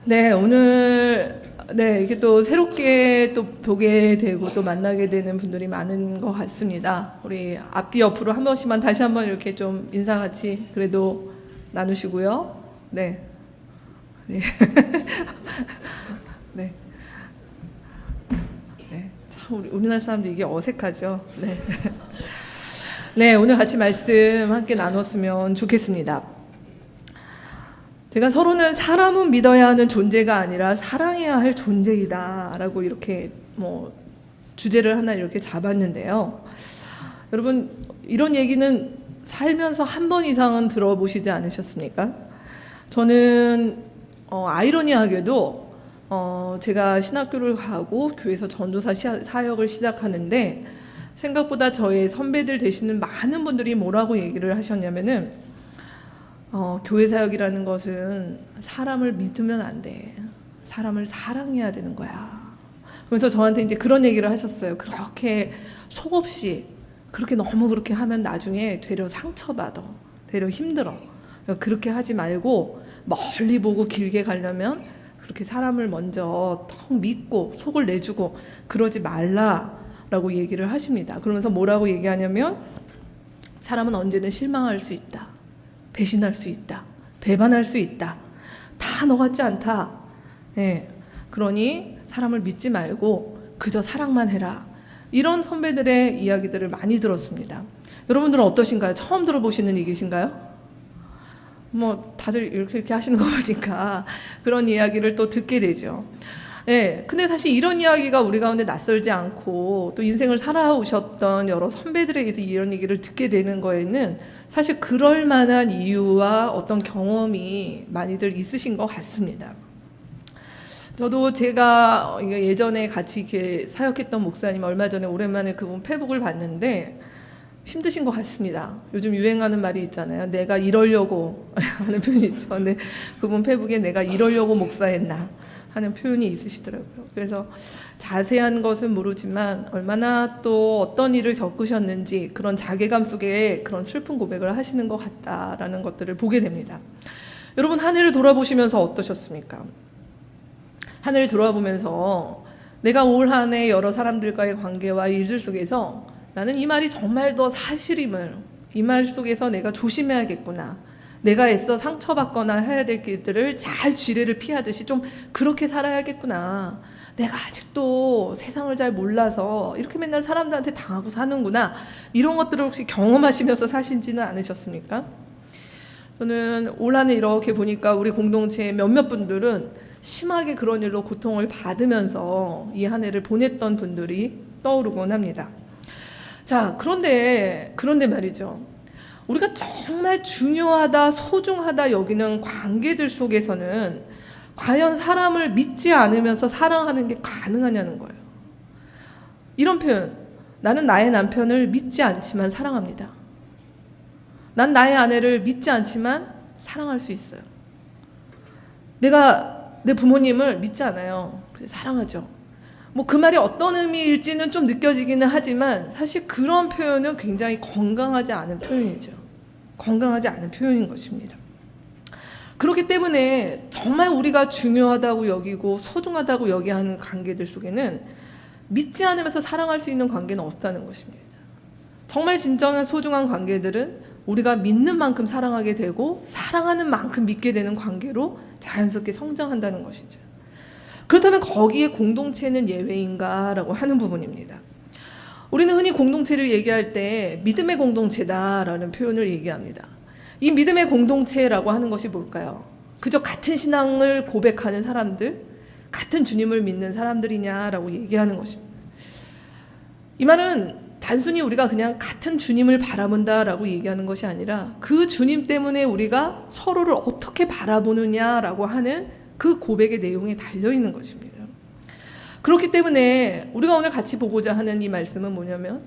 네, 오늘 이게 또 새롭게 또 보게 되고 또 만나게 되는 분들이 많은 것 같습니다. 우리 앞뒤 옆으로 한 번씩만 다시 한번 이렇게 좀 인사 같이 그래도 나누시고요. 네. 네. 네. 네. 참 우리나라 사람들 이게 어색하죠. 네. 네, 오늘 같이 말씀 함께 나눴으면 좋겠습니다. 제가 서로는 사람은 믿어야 하는 존재가 아니라 사랑해야 할 존재이다라고 이렇게 주제를 하나 이렇게 잡았는데요. 여러분 이런 얘기는 살면서 한 번 이상은 들어보시지 않으셨습니까? 저는 아이러니하게도 제가 신학교를 가고 교회에서 전도사 사역을 시작하는데 생각보다 저의 선배들 되시는 많은 분들이 뭐라고 얘기를 하셨냐면은 교회 사역이라는 것은 사람을 믿으면 안 돼. 사람을 사랑해야 되는 거야. 그래서 저한테 이제 그런 얘기를 하셨어요. 그렇게 속없이 그렇게 너무 그렇게 하면 나중에 되려 상처받아. 되려 힘들어. 그러니까 그렇게 하지 말고 멀리 보고 길게 가려면 그렇게 사람을 먼저 턱 믿고 속을 내주고 그러지 말라라고 얘기를 하십니다. 그러면서 뭐라고 얘기하냐면 사람은 언제든 실망할 수 있다. 배신할 수 있다. 배반할 수 있다. 다 너 같지 않다. 예. 그러니 사람을 믿지 말고 그저 사랑만 해라. 이런 선배들의 이야기들을 많이 들었습니다. 여러분들은 어떠신가요? 처음 들어보시는 얘기신가요? 다들 이렇게 하시는 거 보니까 그런 이야기를 또 듣게 되죠. 네, 근데 사실 이런 이야기가 우리 가운데 낯설지 않고 또 인생을 살아오셨던 여러 선배들에게서 이런 얘기를 듣게 되는 거에는 사실 그럴 만한 이유와 어떤 경험이 많이들 있으신 것 같습니다. 저도 제가 예전에 같이 이렇게 사역했던 목사님 얼마 전에 오랜만에 그분 페북을 봤는데 힘드신 것 같습니다. 요즘 유행하는 말이 있잖아요. 내가 이러려고 하는 표현이 있죠. 근데 그분 페북에 내가 이러려고 목사했나 하는 표현이 있으시더라고요. 그래서 자세한 것은 모르지만 얼마나 또 어떤 일을 겪으셨는지 그런 자괴감 속에 그런 슬픈 고백을 하시는 것 같다라는 것들을 보게 됩니다. 여러분 하늘을 돌아보시면서 어떠셨습니까? 하늘을 돌아보면서 내가 올 한 해 여러 사람들과의 관계와 일들 속에서 나는 이 말이 정말 더 사실임을 이 말 속에서 내가 조심해야겠구나. 내가 애써 상처받거나 해야 될 길들을 잘 쥐레를 피하듯이 좀 그렇게 살아야겠구나. 내가 아직도 세상을 잘 몰라서 이렇게 맨날 사람들한테 당하고 사는구나. 이런 것들을 혹시 경험하시면서 사신지는 않으셨습니까? 저는 올 한 해 이렇게 보니까 우리 공동체의 몇몇 분들은 심하게 그런 일로 고통을 받으면서 이 한 해를 보냈던 분들이 떠오르곤 합니다. 자, 그런데 말이죠. 우리가 정말 중요하다, 소중하다 여기는 관계들 속에서는 과연 사람을 믿지 않으면서 사랑하는 게 가능하냐는 거예요. 이런 표현, 나는 나의 남편을 믿지 않지만 사랑합니다. 난 나의 아내를 믿지 않지만 사랑할 수 있어요. 내가 내 부모님을 믿지 않아요. 그래서 사랑하죠. 그 말이 어떤 의미일지는 좀 느껴지기는 하지만 사실 그런 표현은 굉장히 건강하지 않은 표현이죠. 건강하지 않은 표현인 것입니다. 그렇기 때문에 정말 우리가 중요하다고 여기고 소중하다고 여겨야 하는 관계들 속에는 믿지 않으면서 사랑할 수 있는 관계는 없다는 것입니다. 정말 진정한 소중한 관계들은 우리가 믿는 만큼 사랑하게 되고 사랑하는 만큼 믿게 되는 관계로 자연스럽게 성장한다는 것이죠. 그렇다면 거기에 공동체는 예외인가라고 하는 부분입니다. 우리는 흔히 공동체를 얘기할 때 믿음의 공동체다라는 표현을 얘기합니다. 이 믿음의 공동체라고 하는 것이 뭘까요? 그저 같은 신앙을 고백하는 사람들, 같은 주님을 믿는 사람들이냐라고 얘기하는 것입니다. 이 말은 단순히 우리가 그냥 같은 주님을 바라본다라고 얘기하는 것이 아니라 그 주님 때문에 우리가 서로를 어떻게 바라보느냐라고 하는 그 고백의 내용에 달려있는 것입니다. 그렇기 때문에 우리가 오늘 같이 보고자 하는 이 말씀은 뭐냐면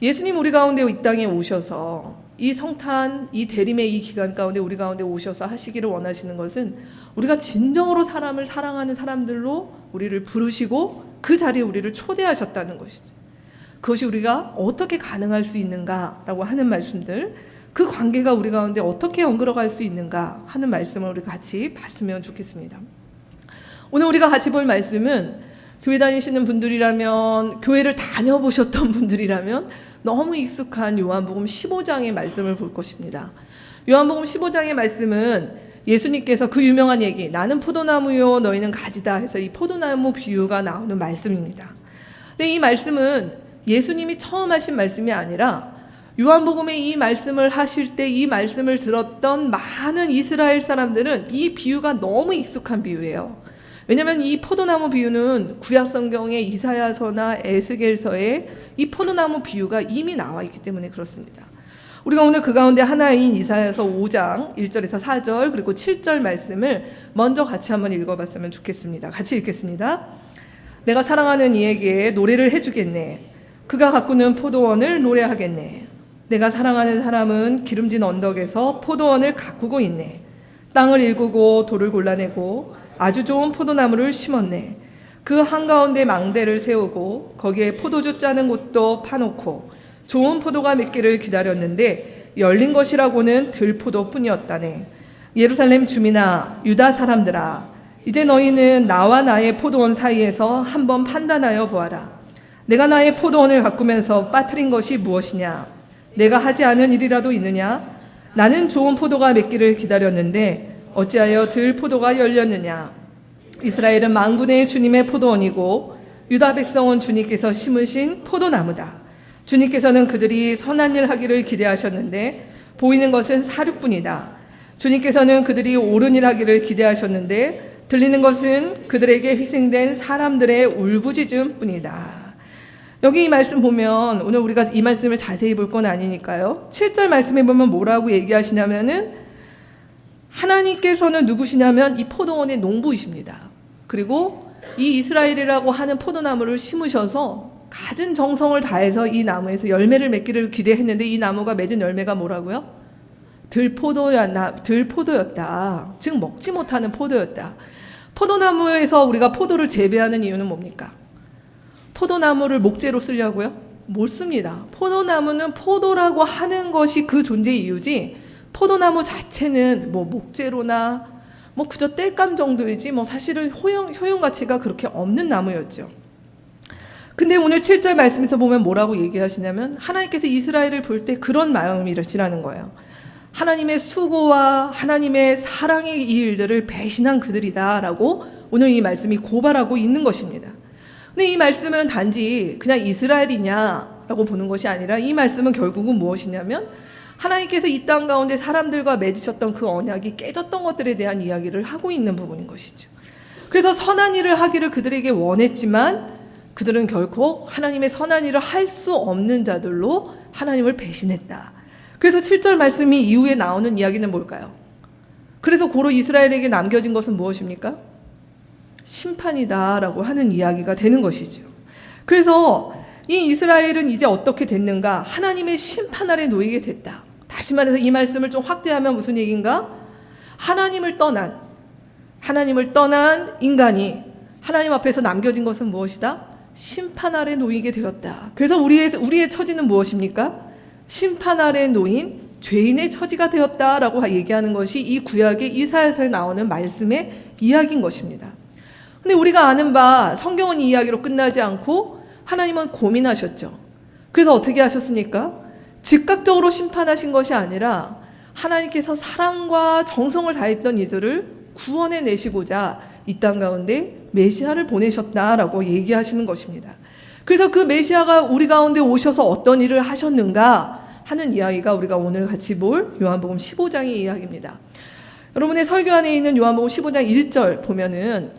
예수님 우리 가운데 이 땅에 오셔서 이 성탄, 이 대림의 이 기간 가운데 우리 가운데 오셔서 하시기를 원하시는 것은 우리가 진정으로 사람을 사랑하는 사람들로 우리를 부르시고 그 자리에 우리를 초대하셨다는 것이죠. 그것이 우리가 어떻게 가능할 수 있는가라고 하는 말씀들, 그 관계가 우리 가운데 어떻게 연결어갈 수 있는가 하는 말씀을 우리 같이 봤으면 좋겠습니다. 오늘 우리가 같이 볼 말씀은 교회 다니시는 분들이라면, 교회를 다녀보셨던 분들이라면 너무 익숙한 요한복음 15장의 말씀을 볼 것입니다. 요한복음 15장의 말씀은 예수님께서 그 유명한 얘기, 나는 포도나무요 너희는 가지다 해서 이 포도나무 비유가 나오는 말씀입니다. 근데 이 말씀은 예수님이 처음 하신 말씀이 아니라 요한복음에 이 말씀을 하실 때 이 말씀을 들었던 많은 이스라엘 사람들은 이 비유가 너무 익숙한 비유예요. 왜냐하면 이 포도나무 비유는 구약 성경의 이사야서나 에스겔서에 이 포도나무 비유가 이미 나와 있기 때문에 그렇습니다. 우리가 오늘 그 가운데 하나인 이사야서 5장 1절에서 4절 그리고 7절 말씀을 먼저 같이 한번 읽어봤으면 좋겠습니다. 같이 읽겠습니다. 내가 사랑하는 이에게 노래를 해주겠네. 그가 가꾸는 포도원을 노래하겠네. 내가 사랑하는 사람은 기름진 언덕에서 포도원을 가꾸고 있네. 땅을 일구고 돌을 골라내고 아주 좋은 포도나무를 심었네. 그 한가운데 망대를 세우고 거기에 포도주 짜는 곳도 파놓고 좋은 포도가 맺기를 기다렸는데 열린 것이라고는 들포도뿐이었다네. 예루살렘 주민아, 유다 사람들아, 이제 너희는 나와 나의 포도원 사이에서 한번 판단하여 보아라. 내가 나의 포도원을 가꾸면서 빠뜨린 것이 무엇이냐? 내가 하지 않은 일이라도 있느냐? 나는 좋은 포도가 맺기를 기다렸는데 어찌하여 들포도가 열렸느냐? 이스라엘은 만군의 주님의 포도원이고 유다 백성은 주님께서 심으신 포도나무다. 주님께서는 그들이 선한 일 하기를 기대하셨는데 보이는 것은 사륙뿐이다. 주님께서는 그들이 옳은 일 하기를 기대하셨는데 들리는 것은 그들에게 희생된 사람들의 울부짖음뿐이다. 여기 이 말씀 보면, 오늘 우리가 이 말씀을 자세히 볼 건 아니니까요. 7절 말씀에 보면 뭐라고 얘기하시냐면은 하나님께서는 누구시냐면 이 포도원의 농부이십니다. 그리고 이 이스라엘이라고 하는 포도나무를 심으셔서 갖은 정성을 다해서 이 나무에서 열매를 맺기를 기대했는데 이 나무가 맺은 열매가 뭐라고요? 들포도였다. 즉 먹지 못하는 포도였다. 포도나무에서 우리가 포도를 재배하는 이유는 뭡니까? 포도나무를 목재로 쓰려고요? 못 씁니다. 포도나무는 포도라고 하는 것이 그 존재의 이유지 포도나무 자체는 뭐 목재로나 뭐 그저 땔감 정도이지 뭐 사실은 효용 가치가 그렇게 없는 나무였죠. 근데 오늘 7절 말씀에서 보면 뭐라고 얘기하시냐면 하나님께서 이스라엘을 볼 때 그런 마음이시라는 거예요. 하나님의 수고와 하나님의 사랑의 이 일들을 배신한 그들이다라고 오늘 이 말씀이 고발하고 있는 것입니다. 근데 이 말씀은 단지 그냥 이스라엘이냐라고 보는 것이 아니라 이 말씀은 결국은 무엇이냐면 하나님께서 이 땅 가운데 사람들과 맺으셨던 그 언약이 깨졌던 것들에 대한 이야기를 하고 있는 부분인 것이죠. 그래서 선한 일을 하기를 그들에게 원했지만 그들은 결코 하나님의 선한 일을 할 수 없는 자들로 하나님을 배신했다. 그래서 7절 말씀이 이후에 나오는 이야기는 뭘까요? 그래서 고로 이스라엘에게 남겨진 것은 무엇입니까? 심판이다라고 하는 이야기가 되는 것이죠. 그래서 이 이스라엘은 이제 어떻게 됐는가? 하나님의 심판 아래 놓이게 됐다. 다시 말해서 이 말씀을 좀 확대하면 무슨 얘기인가? 하나님을 떠난 인간이 하나님 앞에서 남겨진 것은 무엇이다? 심판 아래 놓이게 되었다. 그래서 우리의 처지는 무엇입니까? 심판 아래 놓인 죄인의 처지가 되었다라고 얘기하는 것이 이 구약의 이사야서에 나오는 말씀의 이야기인 것입니다. 근데 우리가 아는 바 성경은 이 이야기로 끝나지 않고 하나님은 고민하셨죠. 그래서 어떻게 하셨습니까? 즉각적으로 심판하신 것이 아니라 하나님께서 사랑과 정성을 다했던 이들을 구원해 내시고자 이 땅 가운데 메시아를 보내셨다라고 얘기하시는 것입니다. 그래서 그 메시아가 우리 가운데 오셔서 어떤 일을 하셨는가 하는 이야기가 우리가 오늘 같이 볼 요한복음 15장의 이야기입니다. 여러분의 설교 안에 있는 요한복음 15장 1절 보면은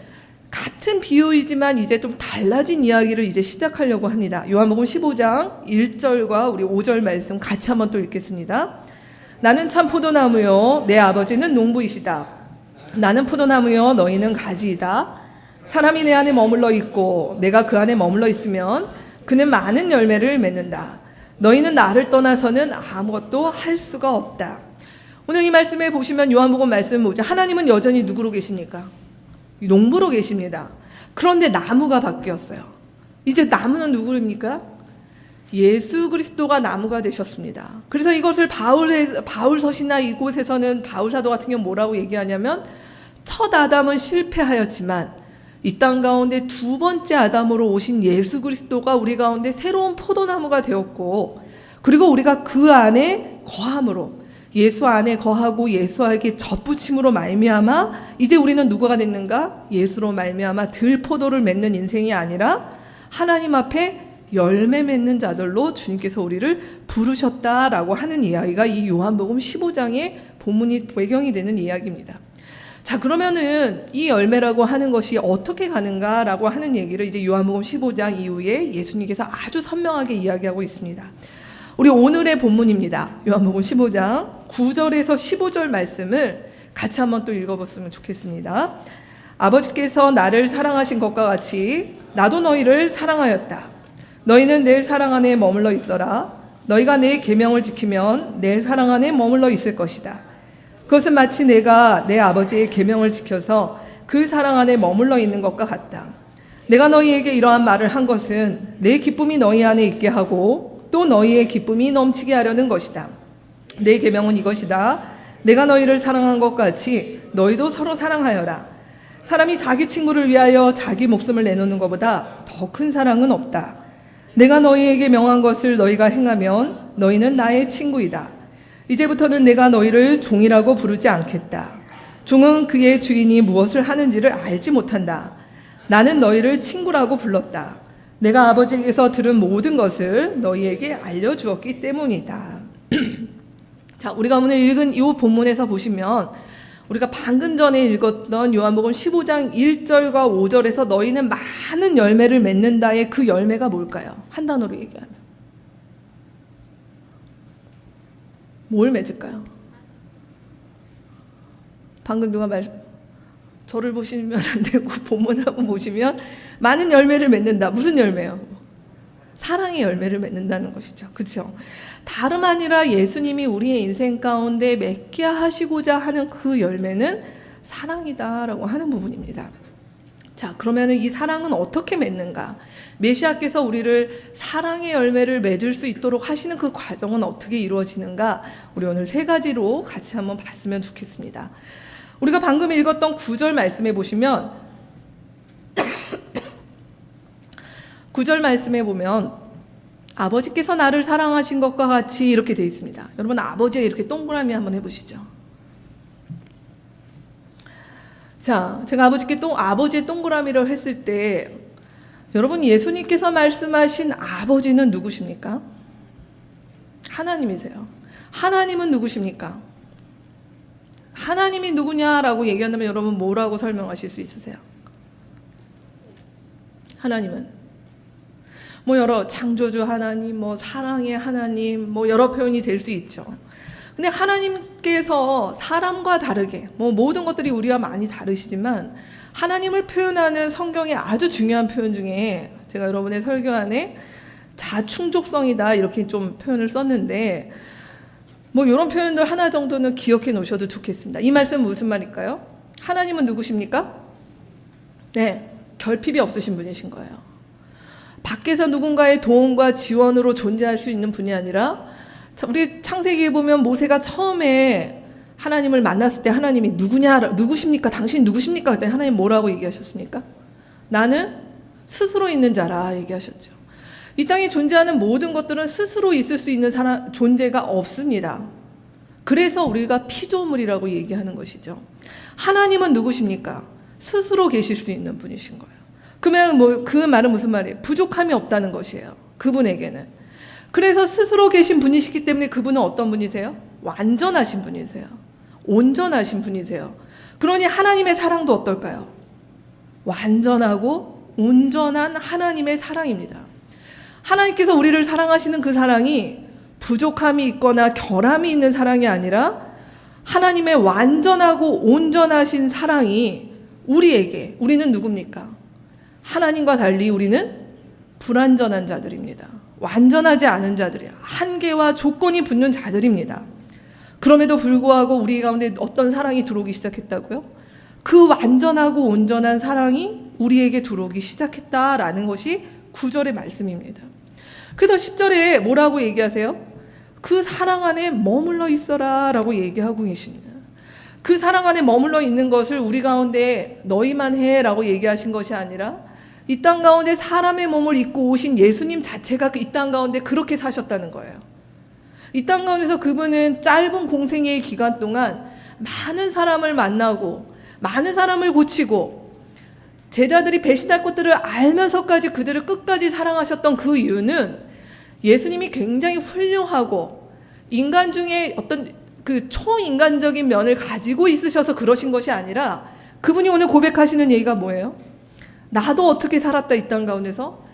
같은 비유이지만 이제 좀 달라진 이야기를 이제 시작하려고 합니다. 요한복음 15장 1절과 우리 5절 말씀 같이 한번 또 읽겠습니다. 나는 참 포도나무요 내 아버지는 농부이시다. 나는 포도나무요 너희는 가지이다. 사람이 내 안에 머물러 있고 내가 그 안에 머물러 있으면 그는 많은 열매를 맺는다. 너희는 나를 떠나서는 아무것도 할 수가 없다. 오늘 이 말씀에 보시면 요한복음 말씀 뭐죠? 하나님은 여전히 누구로 계십니까? 농부로 계십니다. 그런데 나무가 바뀌었어요. 이제 나무는 누구입니까? 예수 그리스도가 나무가 되셨습니다. 그래서 이것을 바울서시나 이곳에서는 바울 사도 같은 경우 뭐라고 얘기하냐면 첫 아담은 실패하였지만 이 땅 가운데 두 번째 아담으로 오신 예수 그리스도가 우리 가운데 새로운 포도나무가 되었고, 그리고 우리가 그 안에 거함으로, 예수 안에 거하고 예수에게 덧붙임으로 말미암아 이제 우리는 누구가 됐는가? 예수로 말미암아 들포도를 맺는 인생이 아니라 하나님 앞에 열매 맺는 자들로 주님께서 우리를 부르셨다라고 하는 이야기가 이 요한복음 15장의 본문이 배경이 되는 이야기입니다. 자, 그러면은 이 열매라고 하는 것이 어떻게 가는가라고 하는 얘기를 이제 요한복음 15장 이후에 예수님께서 아주 선명하게 이야기하고 있습니다. 우리 오늘의 본문입니다. 요한복음 15장 9절에서 15절 말씀을 같이 한번 또 읽어봤으면 좋겠습니다. 아버지께서 나를 사랑하신 것과 같이 나도 너희를 사랑하였다. 너희는 내 사랑 안에 머물러 있어라. 너희가 내 계명을 지키면 내 사랑 안에 머물러 있을 것이다. 그것은 마치 내가 내 아버지의 계명을 지켜서 그 사랑 안에 머물러 있는 것과 같다. 내가 너희에게 이러한 말을 한 것은 내 기쁨이 너희 안에 있게 하고 또 너희의 기쁨이 넘치게 하려는 것이다. 내 계명은 이것이다. 내가 너희를 사랑한 것 같이 너희도 서로 사랑하여라. 사람이 자기 친구를 위하여 자기 목숨을 내놓는 것보다 더 큰 사랑은 없다. 내가 너희에게 명한 것을 너희가 행하면 너희는 나의 친구이다. 이제부터는 내가 너희를 종이라고 부르지 않겠다. 종은 그의 주인이 무엇을 하는지를 알지 못한다. 나는 너희를 친구라고 불렀다. 내가 아버지에게서 들은 모든 것을 너희에게 알려주었기 때문이다. 자, 우리가 오늘 읽은 이 본문에서 보시면 우리가 방금 전에 읽었던 요한복음 15장 1절과 5절에서 너희는 많은 열매를 맺는다의 그 열매가 뭘까요? 한 단어로 얘기하면 뭘 맺을까요? 방금 누가 저를 보시면 안 되고 본문을 한번 보시면 많은 열매를 맺는다. 무슨 열매요? 사랑의 열매를 맺는다는 것이죠. 그렇죠? 다름 아니라 예수님이 우리의 인생 가운데 맺게 하시고자 하는 그 열매는 사랑이다라고 하는 부분입니다. 자, 그러면 이 사랑은 어떻게 맺는가? 메시아께서 우리를 사랑의 열매를 맺을 수 있도록 하시는 그 과정은 어떻게 이루어지는가? 우리 오늘 세 가지로 같이 한번 봤으면 좋겠습니다. 우리가 방금 읽었던 9절 말씀해 보시면 9절 말씀에 보면 아버지께서 나를 사랑하신 것과 같이 이렇게 되어 있습니다. 여러분, 아버지의 이렇게 동그라미 한번 해보시죠. 자, 제가 아버지의 동그라미를 했을 때 여러분, 예수님께서 말씀하신 아버지는 누구십니까? 하나님이세요. 하나님은 누구십니까? 하나님이 누구냐라고 얘기한다면 여러분 뭐라고 설명하실 수 있으세요? 하나님은 여러 창조주 하나님, 사랑의 하나님, 여러 표현이 될 수 있죠. 근데 하나님께서 사람과 다르게 모든 것들이 우리와 많이 다르시지만 하나님을 표현하는 성경의 아주 중요한 표현 중에 제가 여러분의 설교 안에 자충족성이다 이렇게 좀 표현을 썼는데 이런 표현들 하나 정도는 기억해 놓으셔도 좋겠습니다. 이 말씀은 무슨 말일까요? 하나님은 누구십니까? 네, 결핍이 없으신 분이신 거예요. 밖에서 누군가의 도움과 지원으로 존재할 수 있는 분이 아니라, 우리 창세기에 보면 모세가 처음에 하나님을 만났을 때 하나님이 누구십니까? 당신 누구십니까? 그때 하나님 뭐라고 얘기하셨습니까? 나는 스스로 있는 자라 얘기하셨죠. 이 땅에 존재하는 모든 것들은 스스로 있을 수 있는 존재가 없습니다. 그래서 우리가 피조물이라고 얘기하는 것이죠. 하나님은 누구십니까? 스스로 계실 수 있는 분이신 거예요. 그러면 그 말은 무슨 말이에요? 부족함이 없다는 것이에요. 그분에게는. 그래서 스스로 계신 분이시기 때문에 그분은 어떤 분이세요? 완전하신 분이세요. 온전하신 분이세요. 그러니 하나님의 사랑도 어떨까요? 완전하고 온전한 하나님의 사랑입니다. 하나님께서 우리를 사랑하시는 그 사랑이 부족함이 있거나 결함이 있는 사랑이 아니라 하나님의 완전하고 온전하신 사랑이 우리는 누굽니까? 하나님과 달리 우리는 불완전한 자들입니다. 완전하지 않은 자들이야. 한계와 조건이 붙는 자들입니다. 그럼에도 불구하고 우리 가운데 어떤 사랑이 들어오기 시작했다고요? 그 완전하고 온전한 사랑이 우리에게 들어오기 시작했다라는 것이 9절의 말씀입니다. 그래서 10절에 뭐라고 얘기하세요? 그 사랑 안에 머물러 있어라 라고 얘기하고 계십니다. 그 사랑 안에 머물러 있는 것을 우리 가운데 너희만 해라고 얘기하신 것이 아니라 이 땅 가운데 사람의 몸을 입고 오신 예수님 자체가 이 땅 가운데 그렇게 사셨다는 거예요. 이 땅 가운데서 그분은 짧은 공생애의 기간 동안 많은 사람을 만나고 많은 사람을 고치고 제자들이 배신할 것들을 알면서까지 그들을 끝까지 사랑하셨던 그 이유는 예수님이 굉장히 훌륭하고 인간 중에 어떤 그 초인간적인 면을 가지고 있으셔서 그러신 것이 아니라 그분이 오늘 고백하시는 얘기가 뭐예요? 나도 어떻게 살았다 이 땅 가운데서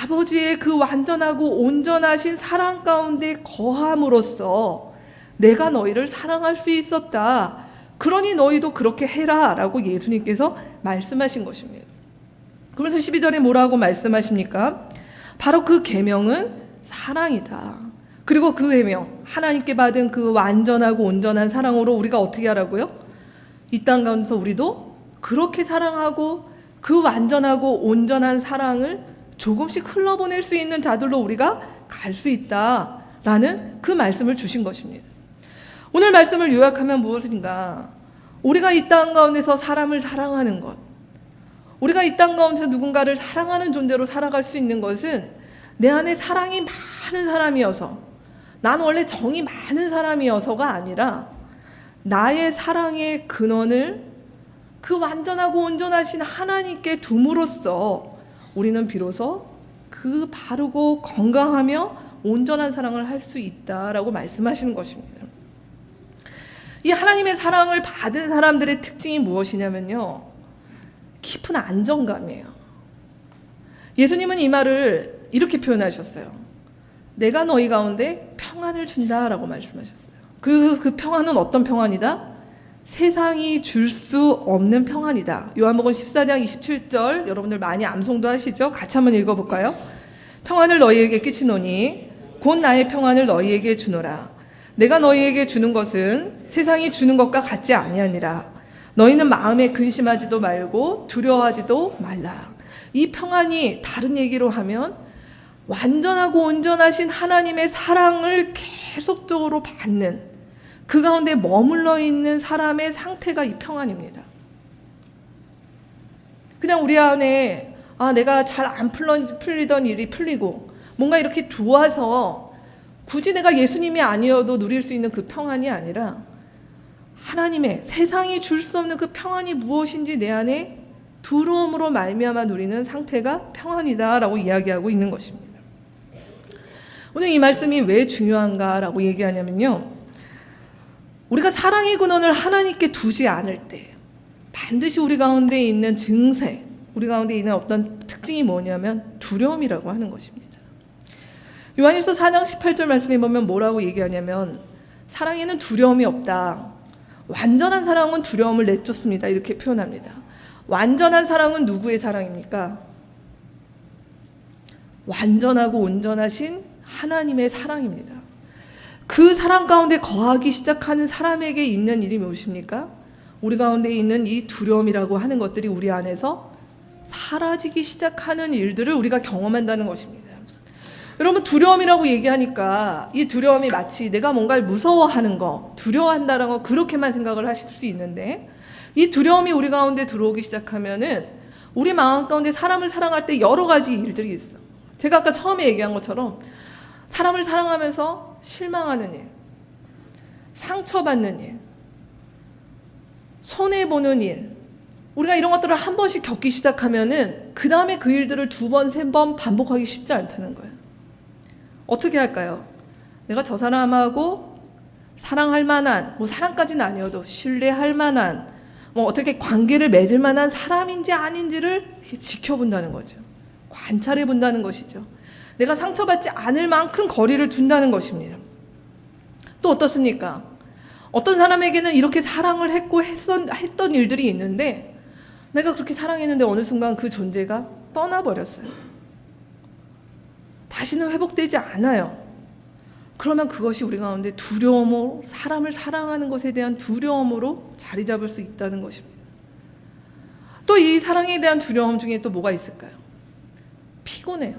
아버지의 그 완전하고 온전하신 사랑 가운데 거함으로써 내가 너희를 사랑할 수 있었다. 그러니 너희도 그렇게 해라 라고 예수님께서 말씀하신 것입니다. 그러면서 12절에 뭐라고 말씀하십니까? 바로 그 계명은 사랑이다. 그리고 그 계명, 하나님께 받은 그 완전하고 온전한 사랑으로 우리가 어떻게 하라고요? 이 땅 가운데서 우리도 그렇게 사랑하고 그 완전하고 온전한 사랑을 조금씩 흘러보낼 수 있는 자들로 우리가 갈 수 있다라는 그 말씀을 주신 것입니다. 오늘 말씀을 요약하면 무엇인가? 우리가 이 땅 가운데서 사람을 사랑하는 것, 우리가 이 땅 가운데서 누군가를 사랑하는 존재로 살아갈 수 있는 것은 내 안에 사랑이 많은 사람이어서, 난 원래 정이 많은 사람이어서가 아니라 나의 사랑의 근원을 그 완전하고 온전하신 하나님께 둠으로써 우리는 비로소 그 바르고 건강하며 온전한 사랑을 할 수 있다라고 말씀하시는 것입니다. 이 하나님의 사랑을 받은 사람들의 특징이 무엇이냐면요, 깊은 안정감이에요. 예수님은 이 말을 이렇게 표현하셨어요. 내가 너희 가운데 평안을 준다라고 말씀하셨어요. 그 평안은 어떤 평안이다? 세상이 줄 수 없는 평안이다. 요한복음 14장 27절 여러분들 많이 암송도 하시죠? 같이 한번 읽어볼까요? 평안을 너희에게 끼치노니 곧 나의 평안을 너희에게 주노라. 내가 너희에게 주는 것은 세상이 주는 것과 같지 아니하니라. 너희는 마음에 근심하지도 말고 두려워하지도 말라. 이 평안이 다른 얘기로 하면 완전하고 온전하신 하나님의 사랑을 계속적으로 받는, 그 가운데 머물러 있는 사람의 상태가 이 평안입니다. 그냥 우리 안에 내가 잘 안 풀리던 일이 풀리고 뭔가 이렇게 좋아서 굳이 내가 예수님이 아니어도 누릴 수 있는 그 평안이 아니라 하나님의 세상이 줄 수 없는 그 평안이 무엇인지 내 안에 두려움으로 말미암아 누리는 상태가 평안이다라고 이야기하고 있는 것입니다. 오늘 이 말씀이 왜 중요한가라고 얘기하냐면요, 우리가 사랑의 근원을 하나님께 두지 않을 때 반드시 우리 가운데 있는 증세, 우리 가운데 있는 어떤 특징이 뭐냐면 두려움이라고 하는 것입니다. 요한일서 4장 18절 말씀에 보면 뭐라고 얘기하냐면 사랑에는 두려움이 없다. 완전한 사랑은 두려움을 내쫓습니다. 이렇게 표현합니다. 완전한 사랑은 누구의 사랑입니까? 완전하고 온전하신 하나님의 사랑입니다. 그 사랑 가운데 거하기 시작하는 사람에게 있는 일이 무엇입니까? 우리 가운데 있는 이 두려움이라고 하는 것들이 우리 안에서 사라지기 시작하는 일들을 우리가 경험한다는 것입니다. 여러분, 두려움이라고 얘기하니까 이 두려움이 마치 내가 뭔가를 무서워하는 거, 두려워한다는 거, 그렇게만 생각을 하실 수 있는데, 이 두려움이 우리 가운데 들어오기 시작하면은 우리 마음 가운데 사람을 사랑할 때 여러 가지 일들이 있어. 제가 아까 처음에 얘기한 것처럼 사람을 사랑하면서 실망하는 일, 상처받는 일, 손해보는 일, 우리가 이런 것들을 한 번씩 겪기 시작하면은 그 다음에 그 일들을 두 번, 세 번 반복하기 쉽지 않다는 거예요. 어떻게 할까요? 내가 저 사람하고 사랑할 만한, 사랑까지는 아니어도 신뢰할 만한, 어떻게 관계를 맺을 만한 사람인지 아닌지를 지켜본다는 거죠. 관찰해 본다는 것이죠. 내가 상처받지 않을 만큼 거리를 둔다는 것입니다. 또 어떻습니까? 어떤 사람에게는 이렇게 사랑을 했고 했던 일들이 있는데 내가 그렇게 사랑했는데 어느 순간 그 존재가 떠나버렸어요. 다시는 회복되지 않아요. 그러면 그것이 우리 가운데 두려움으로, 사람을 사랑하는 것에 대한 두려움으로 자리 잡을 수 있다는 것입니다. 또 이 사랑에 대한 두려움 중에 또 뭐가 있을까요? 피곤해요.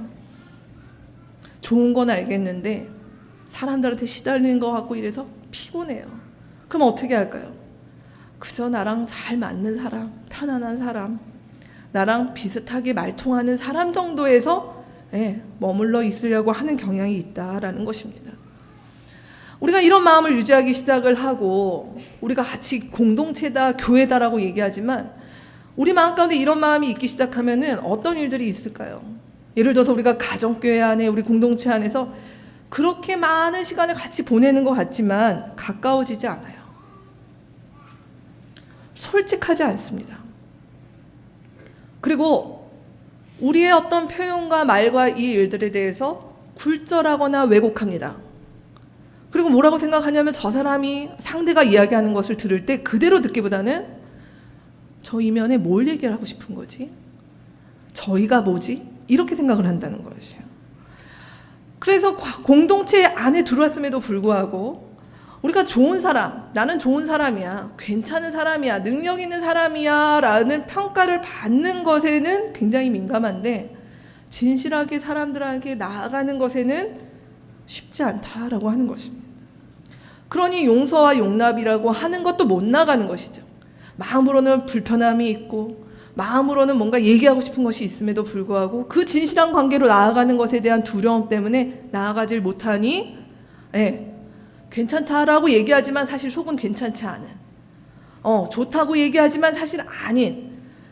좋은 건 알겠는데 사람들한테 시달리는 것 같고 이래서 피곤해요. 그럼 어떻게 할까요? 그저 나랑 잘 맞는 사람, 편안한 사람, 나랑 비슷하게 말통하는 사람 정도에서 머물러 있으려고 하는 경향이 있다라는 것입니다. 우리가 이런 마음을 유지하기 시작을 하고 우리가 같이 공동체다, 교회다라고 얘기하지만 우리 마음 가운데 이런 마음이 있기 시작하면은 어떤 일들이 있을까요? 예를 들어서 우리가 가정교회 안에, 우리 공동체 안에서 그렇게 많은 시간을 같이 보내는 것 같지만 가까워지지 않아요. 솔직하지 않습니다. 그리고 우리의 어떤 표현과 말과 이 일들에 대해서 굴절하거나 왜곡합니다. 그리고 뭐라고 생각하냐면 저 사람이, 상대가 이야기하는 것을 들을 때 그대로 듣기보다는 저 이면에 뭘 얘기를 하고 싶은 거지? 저희가 뭐지? 이렇게 생각을 한다는 것이에요. 그래서 공동체 안에 들어왔음에도 불구하고 우리가 좋은 사람, 나는 좋은 사람이야, 괜찮은 사람이야, 능력 있는 사람이야 라는 평가를 받는 것에는 굉장히 민감한데 진실하게 사람들에게 나아가는 것에는 쉽지 않다라고 하는 것입니다. 그러니 용서와 용납이라고 하는 것도 못 나가는 것이죠. 마음으로는 불편함이 있고 마음으로는 뭔가 얘기하고 싶은 것이 있음에도 불구하고 그 진실한 관계로 나아가는 것에 대한 두려움 때문에 나아가질 못하니 괜찮다라고 얘기하지만 사실 속은 괜찮지 않은, 좋다고 얘기하지만 사실 아닌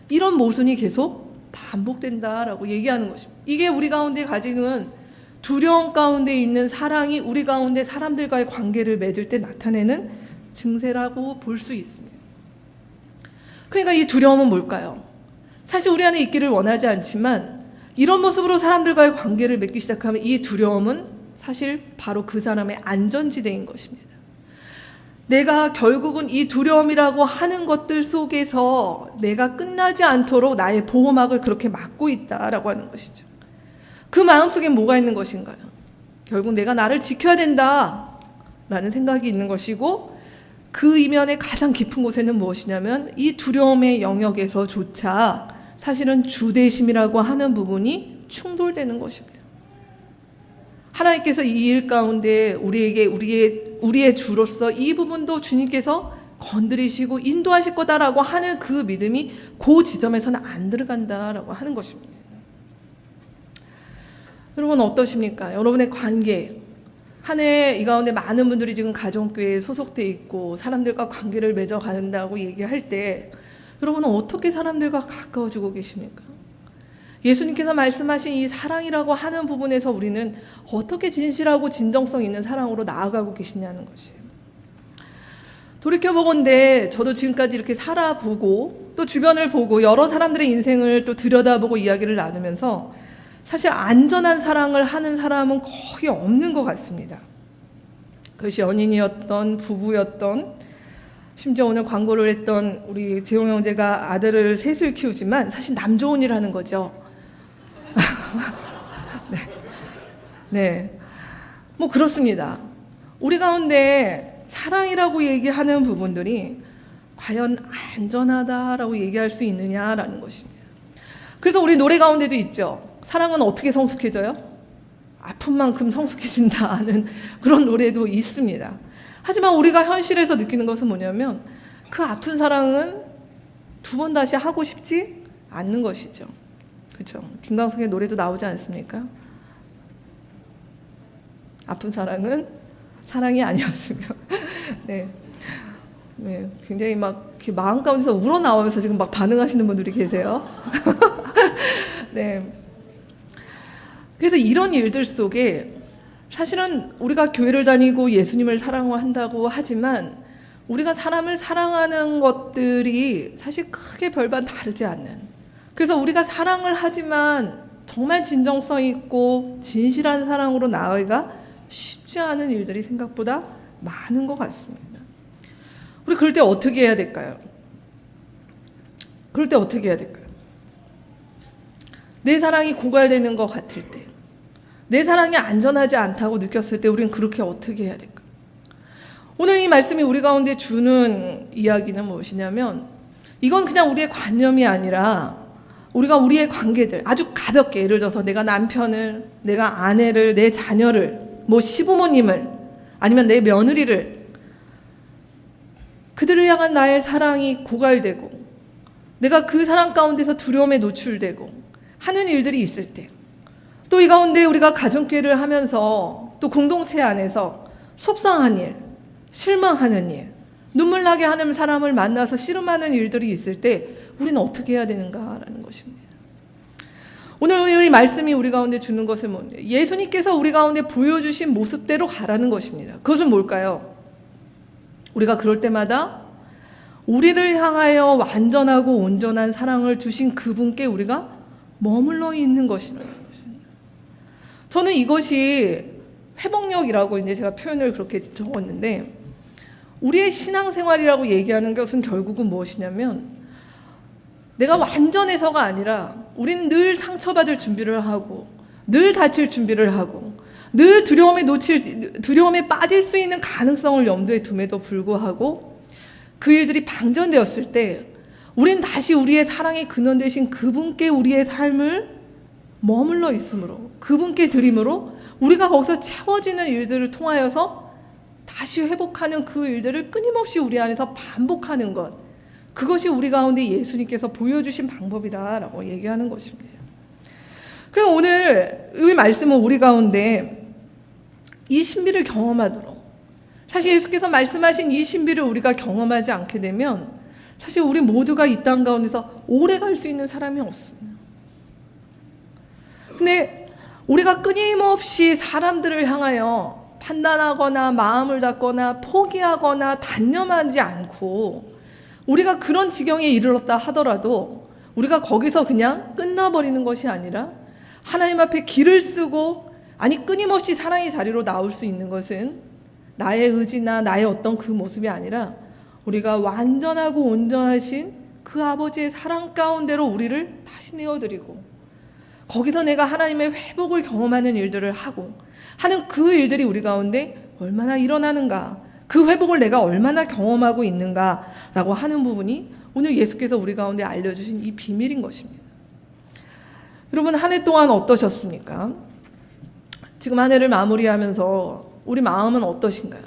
이런 모순이 계속 반복된다라고 얘기하는 것입니다. 이게 우리 가운데 가지는 두려움 가운데 있는 사랑이 우리 가운데 사람들과의 관계를 맺을 때 나타내는 증세라고 볼 수 있습니다. 그러니까 이 두려움은 뭘까요? 사실 우리 안에 있기를 원하지 않지만 이런 모습으로 사람들과의 관계를 맺기 시작하면 이 두려움은 사실 바로 그 사람의 안전지대인 것입니다. 내가 결국은 이 두려움이라고 하는 것들 속에서 내가 끝나지 않도록 나의 보호막을 그렇게 막고 있다라고 하는 것이죠. 그 마음속에 뭐가 있는 것인가요? 결국 내가 나를 지켜야 된다라는 생각이 있는 것이고 그 이면의 가장 깊은 곳에는 무엇이냐면 이 두려움의 영역에서조차 사실은 주대심이라고 하는 부분이 충돌되는 것입니다. 하나님께서 이 일 가운데 우리에게 우리의 주로서 이 부분도 주님께서 건드리시고 인도하실 거다라고 하는 그 믿음이 그 지점에서는 안 들어간다라고 하는 것입니다. 여러분 어떠십니까? 여러분의 관계, 한 해 이 가운데 많은 분들이 지금 가정교회에 소속돼 있고 사람들과 관계를 맺어간다고 얘기할 때 여러분은 어떻게 사람들과 가까워지고 계십니까? 예수님께서 말씀하신 이 사랑이라고 하는 부분에서 우리는 어떻게 진실하고 진정성 있는 사랑으로 나아가고 계시냐는 것이에요. 돌이켜보건대 저도 지금까지 이렇게 살아보고 또 주변을 보고 여러 사람들의 인생을 또 들여다보고 이야기를 나누면서 사실 안전한 사랑을 하는 사람은 거의 없는 것 같습니다. 그것이 연인이었던 부부였던 심지어 오늘 광고를 했던 우리 재용 형제가 아들을 셋을 키우지만 사실 남 좋은 일 하는 거죠. 네. 뭐 그렇습니다. 우리 가운데 사랑이라고 얘기하는 부분들이 과연 안전하다라고 얘기할 수 있느냐라는 것입니다. 그래서 우리 노래 가운데도 있죠. 사랑은 어떻게 성숙해져요? 아픈 만큼 성숙해진다는 그런 노래도 있습니다. 하지만 우리가 현실에서 느끼는 것은 뭐냐면 그 아픈 사랑은 두 번 다시 하고 싶지 않는 것이죠. 그렇죠? 김광석의 노래도 나오지 않습니까? 아픈 사랑은 사랑이 아니었으며 네, 굉장히 막 이렇게 마음 가운데서 우러나오면서 지금 막 반응하시는 분들이 계세요. 네. 그래서 이런 일들 속에 사실은 우리가 교회를 다니고 예수님을 사랑한다고 하지만 우리가 사람을 사랑하는 것들이 사실 크게 별반 다르지 않는, 그래서 우리가 사랑을 하지만 정말 진정성 있고 진실한 사랑으로 나아가기가 쉽지 않은 일들이 생각보다 많은 것 같습니다. 우리 그럴 때 어떻게 해야 될까요? 그럴 때 어떻게 해야 될까요? 내 사랑이 고갈되는 것 같을 때, 내 사랑이 안전하지 않다고 느꼈을 때 우리는 그렇게 어떻게 해야 될까요? 오늘 이 말씀이 우리 가운데 주는 이야기는 무엇이냐면 이건 그냥 우리의 관념이 아니라 우리가 우리의 관계들 아주 가볍게, 예를 들어서 내가 남편을, 내가 아내를, 내 자녀를, 뭐 시부모님을, 아니면 내 며느리를 그들을 향한 나의 사랑이 고갈되고 내가 그 사랑 가운데서 두려움에 노출되고 하는 일들이 있을 때, 또 이 가운데 우리가 가정교회를 하면서 또 공동체 안에서 속상한 일, 실망하는 일, 눈물 나게 하는 사람을 만나서 씨름하는 일들이 있을 때 우리는 어떻게 해야 되는가라는 것입니다. 오늘 이 말씀이 우리 가운데 주는 것은 뭔데? 예수님께서 우리 가운데 보여주신 모습대로 가라는 것입니다. 그것은 뭘까요? 우리가 그럴 때마다 우리를 향하여 완전하고 온전한 사랑을 주신 그분께 우리가 머물러 있는 것이라는 것입니다. 저는 이것이 회복력이라고 이제 제가 표현을 그렇게 적었는데, 우리의 신앙생활이라고 얘기하는 것은 결국은 무엇이냐면, 내가 완전해서가 아니라 우리는 늘 상처받을 준비를 하고 늘 다칠 준비를 하고 늘 두려움에 빠질 수 있는 가능성을 염두에 둠에도 불구하고 그 일들이 방전되었을 때 우리는 다시 우리의 사랑의 근원 되신 그분께 우리의 삶을 머물러 있으므로, 그분께 드림으로 우리가 거기서 채워지는 일들을 통하여서 다시 회복하는 그 일들을 끊임없이 우리 안에서 반복하는 것, 그것이 우리 가운데 예수님께서 보여주신 방법이다라고 얘기하는 것입니다. 그래서 오늘 이 말씀은 우리 가운데 이 신비를 경험하도록, 사실 예수께서 말씀하신 이 신비를 우리가 경험하지 않게 되면 사실 우리 모두가 이 땅 가운데서 오래 갈 수 있는 사람이 없습니다. 근데 우리가 끊임없이 사람들을 향하여 판단하거나 마음을 닫거나 포기하거나 단념하지 않고 우리가 그런 지경에 이르렀다 하더라도 우리가 거기서 그냥 끝나버리는 것이 아니라 하나님 앞에 길을 쓰고, 아니 끊임없이 사랑의 자리로 나올 수 있는 것은 나의 의지나 나의 어떤 그 모습이 아니라 우리가 완전하고 온전하신 그 아버지의 사랑 가운데로 우리를 다시 내어드리고 거기서 내가 하나님의 회복을 경험하는 일들을 하고 하는 그 일들이 우리 가운데 얼마나 일어나는가, 그 회복을 내가 얼마나 경험하고 있는가라고 하는 부분이 오늘 예수께서 우리 가운데 알려주신 이 비밀인 것입니다. 여러분, 한 해 동안 어떠셨습니까? 지금 한 해를 마무리하면서 우리 마음은 어떠신가요?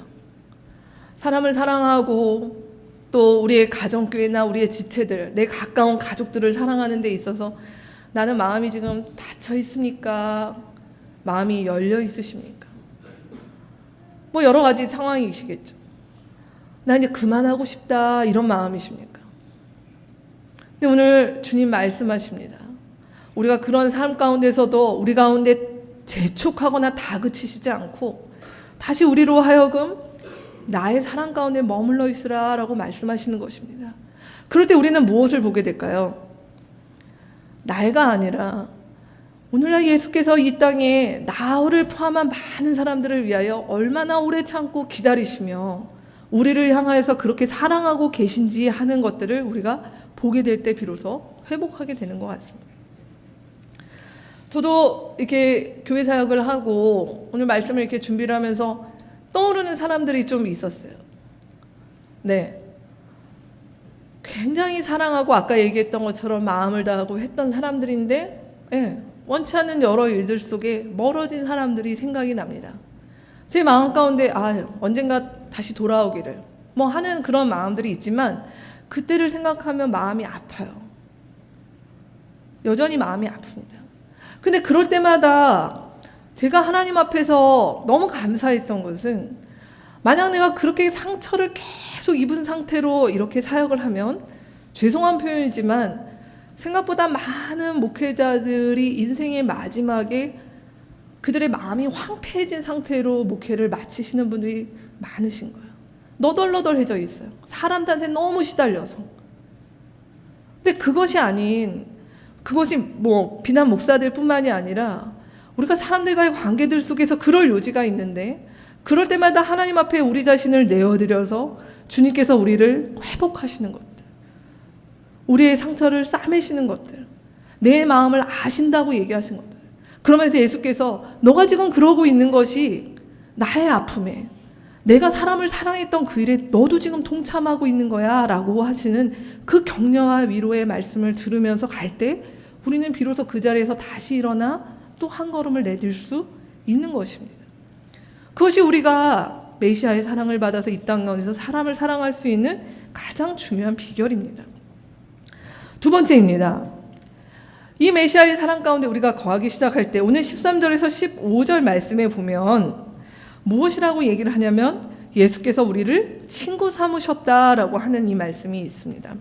사람을 사랑하고 또 우리의 가정교회나 우리의 지체들, 내 가까운 가족들을 사랑하는 데 있어서 나는 마음이 지금 닫혀 있습니까? 마음이 열려 있으십니까? 뭐 여러 가지 상황이시겠죠. 나 이제 그만하고 싶다, 이런 마음이십니까? 근데 오늘 주님 말씀하십니다. 우리가 그런 삶 가운데서도 우리 가운데 재촉하거나 다그치시지 않고 다시 우리로 하여금 나의 사랑 가운데 머물러 있으라 라고 말씀하시는 것입니다. 그럴 때 우리는 무엇을 보게 될까요? 나가 아니라 오늘날 예수께서 이 땅에 나를 포함한 많은 사람들을 위하여 얼마나 오래 참고 기다리시며 우리를 향하여서 그렇게 사랑하고 계신지 하는 것들을 우리가 보게 될 때 비로소 회복하게 되는 것 같습니다. 저도 이렇게 교회 사역을 하고 오늘 말씀을 이렇게 준비를 하면서 떠오르는 사람들이 좀 있었어요. 네. 굉장히 사랑하고 아까 얘기했던 것처럼 마음을 다하고 했던 사람들인데, 네, 원치 않는 여러 일들 속에 멀어진 사람들이 생각이 납니다. 제 마음 가운데 언젠가 다시 돌아오기를 뭐 하는 그런 마음들이 있지만 그때를 생각하면 마음이 아파요. 여전히 마음이 아픕니다. 근데 그럴 때마다 제가 하나님 앞에서 너무 감사했던 것은, 만약 내가 그렇게 상처를 계속 입은 상태로 이렇게 사역을 하면, 죄송한 표현이지만 생각보다 많은 목회자들이 인생의 마지막에 그들의 마음이 황폐해진 상태로 목회를 마치시는 분들이 많으신 거예요. 너덜너덜해져 있어요. 사람들한테 너무 시달려서. 근데 그것이 아닌, 그것이 뭐 비난 목사들 뿐만이 아니라 우리가 사람들과의 관계들 속에서 그럴 요지가 있는데, 그럴 때마다 하나님 앞에 우리 자신을 내어드려서 주님께서 우리를 회복하시는 것들, 우리의 상처를 싸매시는 것들, 내 마음을 아신다고 얘기하신 것들, 그러면서 예수께서 너가 지금 그러고 있는 것이 나의 아픔에, 내가 사람을 사랑했던 그 일에 너도 지금 동참하고 있는 거야 라고 하시는 그 격려와 위로의 말씀을 들으면서 갈 때 우리는 비로소 그 자리에서 다시 일어나 또 한 걸음을 내딜 수 있는 것입니다. 그것이 우리가 메시아의 사랑을 받아서 이 땅 가운데서 사람을 사랑할 수 있는 가장 중요한 비결입니다. 두 번째입니다. 이 메시아의 사랑 가운데 우리가 거하기 시작할 때 오늘 13절에서 15절 말씀에 보면 무엇이라고 얘기를 하냐면 예수께서 우리를 친구 삼으셨다라고 하는 이 말씀이 있습니다.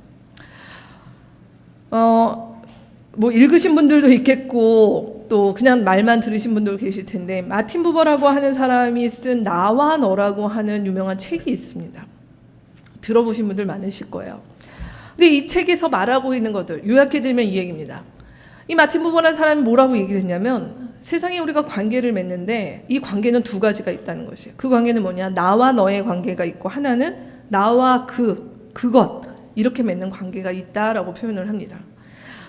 뭐 읽으신 분들도 있겠고 또 그냥 말만 들으신 분도 계실 텐데 마틴 부버라고 하는 사람이 쓴 나와 너라고 하는 유명한 책이 있습니다. 들어보신 분들 많으실 거예요. 근데 이 책에서 말하고 있는 것들 요약해드리면 이 얘기입니다. 이 마틴 부버라는 사람이 뭐라고 얘기를 했냐면 세상에 우리가 관계를 맺는데 이 관계는 두 가지가 있다는 것이에요. 그 관계는 뭐냐? 나와 너의 관계가 있고 하나는 나와 그것 이렇게 맺는 관계가 있다라고 표현을 합니다.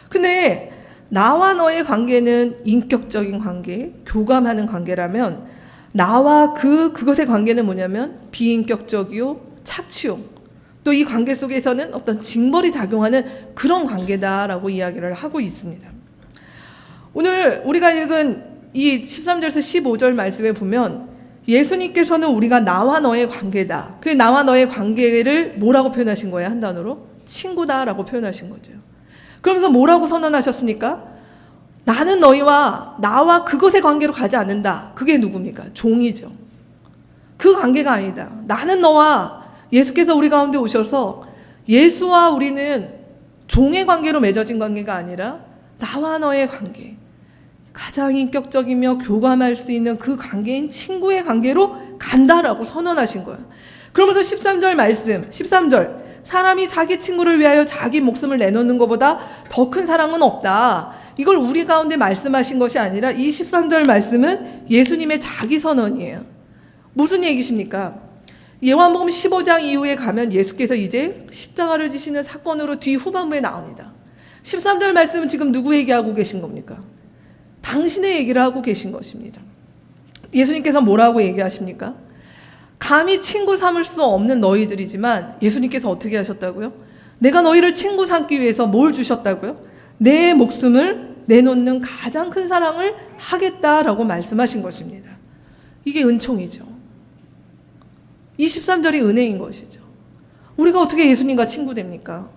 근데 나와 너의 관계는 인격적인 관계, 교감하는 관계라면 나와 그것의 관계는 뭐냐면 비인격적이요, 착취요. 또 이 관계 속에서는 어떤 징벌이 작용하는 그런 관계다라고 이야기를 하고 있습니다. 오늘 우리가 읽은 이 13절에서 15절 말씀에 보면 예수님께서는 우리가 나와 너의 관계다. 그 나와 너의 관계를 뭐라고 표현하신 거예요? 한 단어로? 친구다라고 표현하신 거죠. 그러면서 뭐라고 선언하셨습니까? 나는 너희와 나와 그것의 관계로 가지 않는다. 그게 누굽니까? 종이죠. 그 관계가 아니다. 나는 너와 예수께서 우리 가운데 오셔서 예수와 우리는 종의 관계로 맺어진 관계가 아니라 나와 너의 관계, 가장 인격적이며 교감할 수 있는 그 관계인 친구의 관계로 간다라고 선언하신 거예요. 그러면서 13절 말씀, 13절 사람이 자기 친구를 위하여 자기 목숨을 내놓는 것보다 더 큰 사랑은 없다. 이걸 우리 가운데 말씀하신 것이 아니라 이 13절 말씀은 예수님의 자기 선언이에요. 무슨 얘기십니까? 요한복음 15장 이후에 가면 예수께서 이제 십자가를 지시는 사건으로 뒤 후반부에 나옵니다. 13절 말씀은 지금 누구 얘기하고 계신 겁니까? 당신의 얘기를 하고 계신 것입니다. 예수님께서 뭐라고 얘기하십니까? 감히 친구 삼을 수 없는 너희들이지만 예수님께서 어떻게 하셨다고요? 내가 너희를 친구 삼기 위해서 뭘 주셨다고요? 내 목숨을 내놓는 가장 큰 사랑을 하겠다라고 말씀하신 것입니다. 이게 은총이죠. 이 13절이 은혜인 것이죠. 우리가 어떻게 예수님과 친구 됩니까?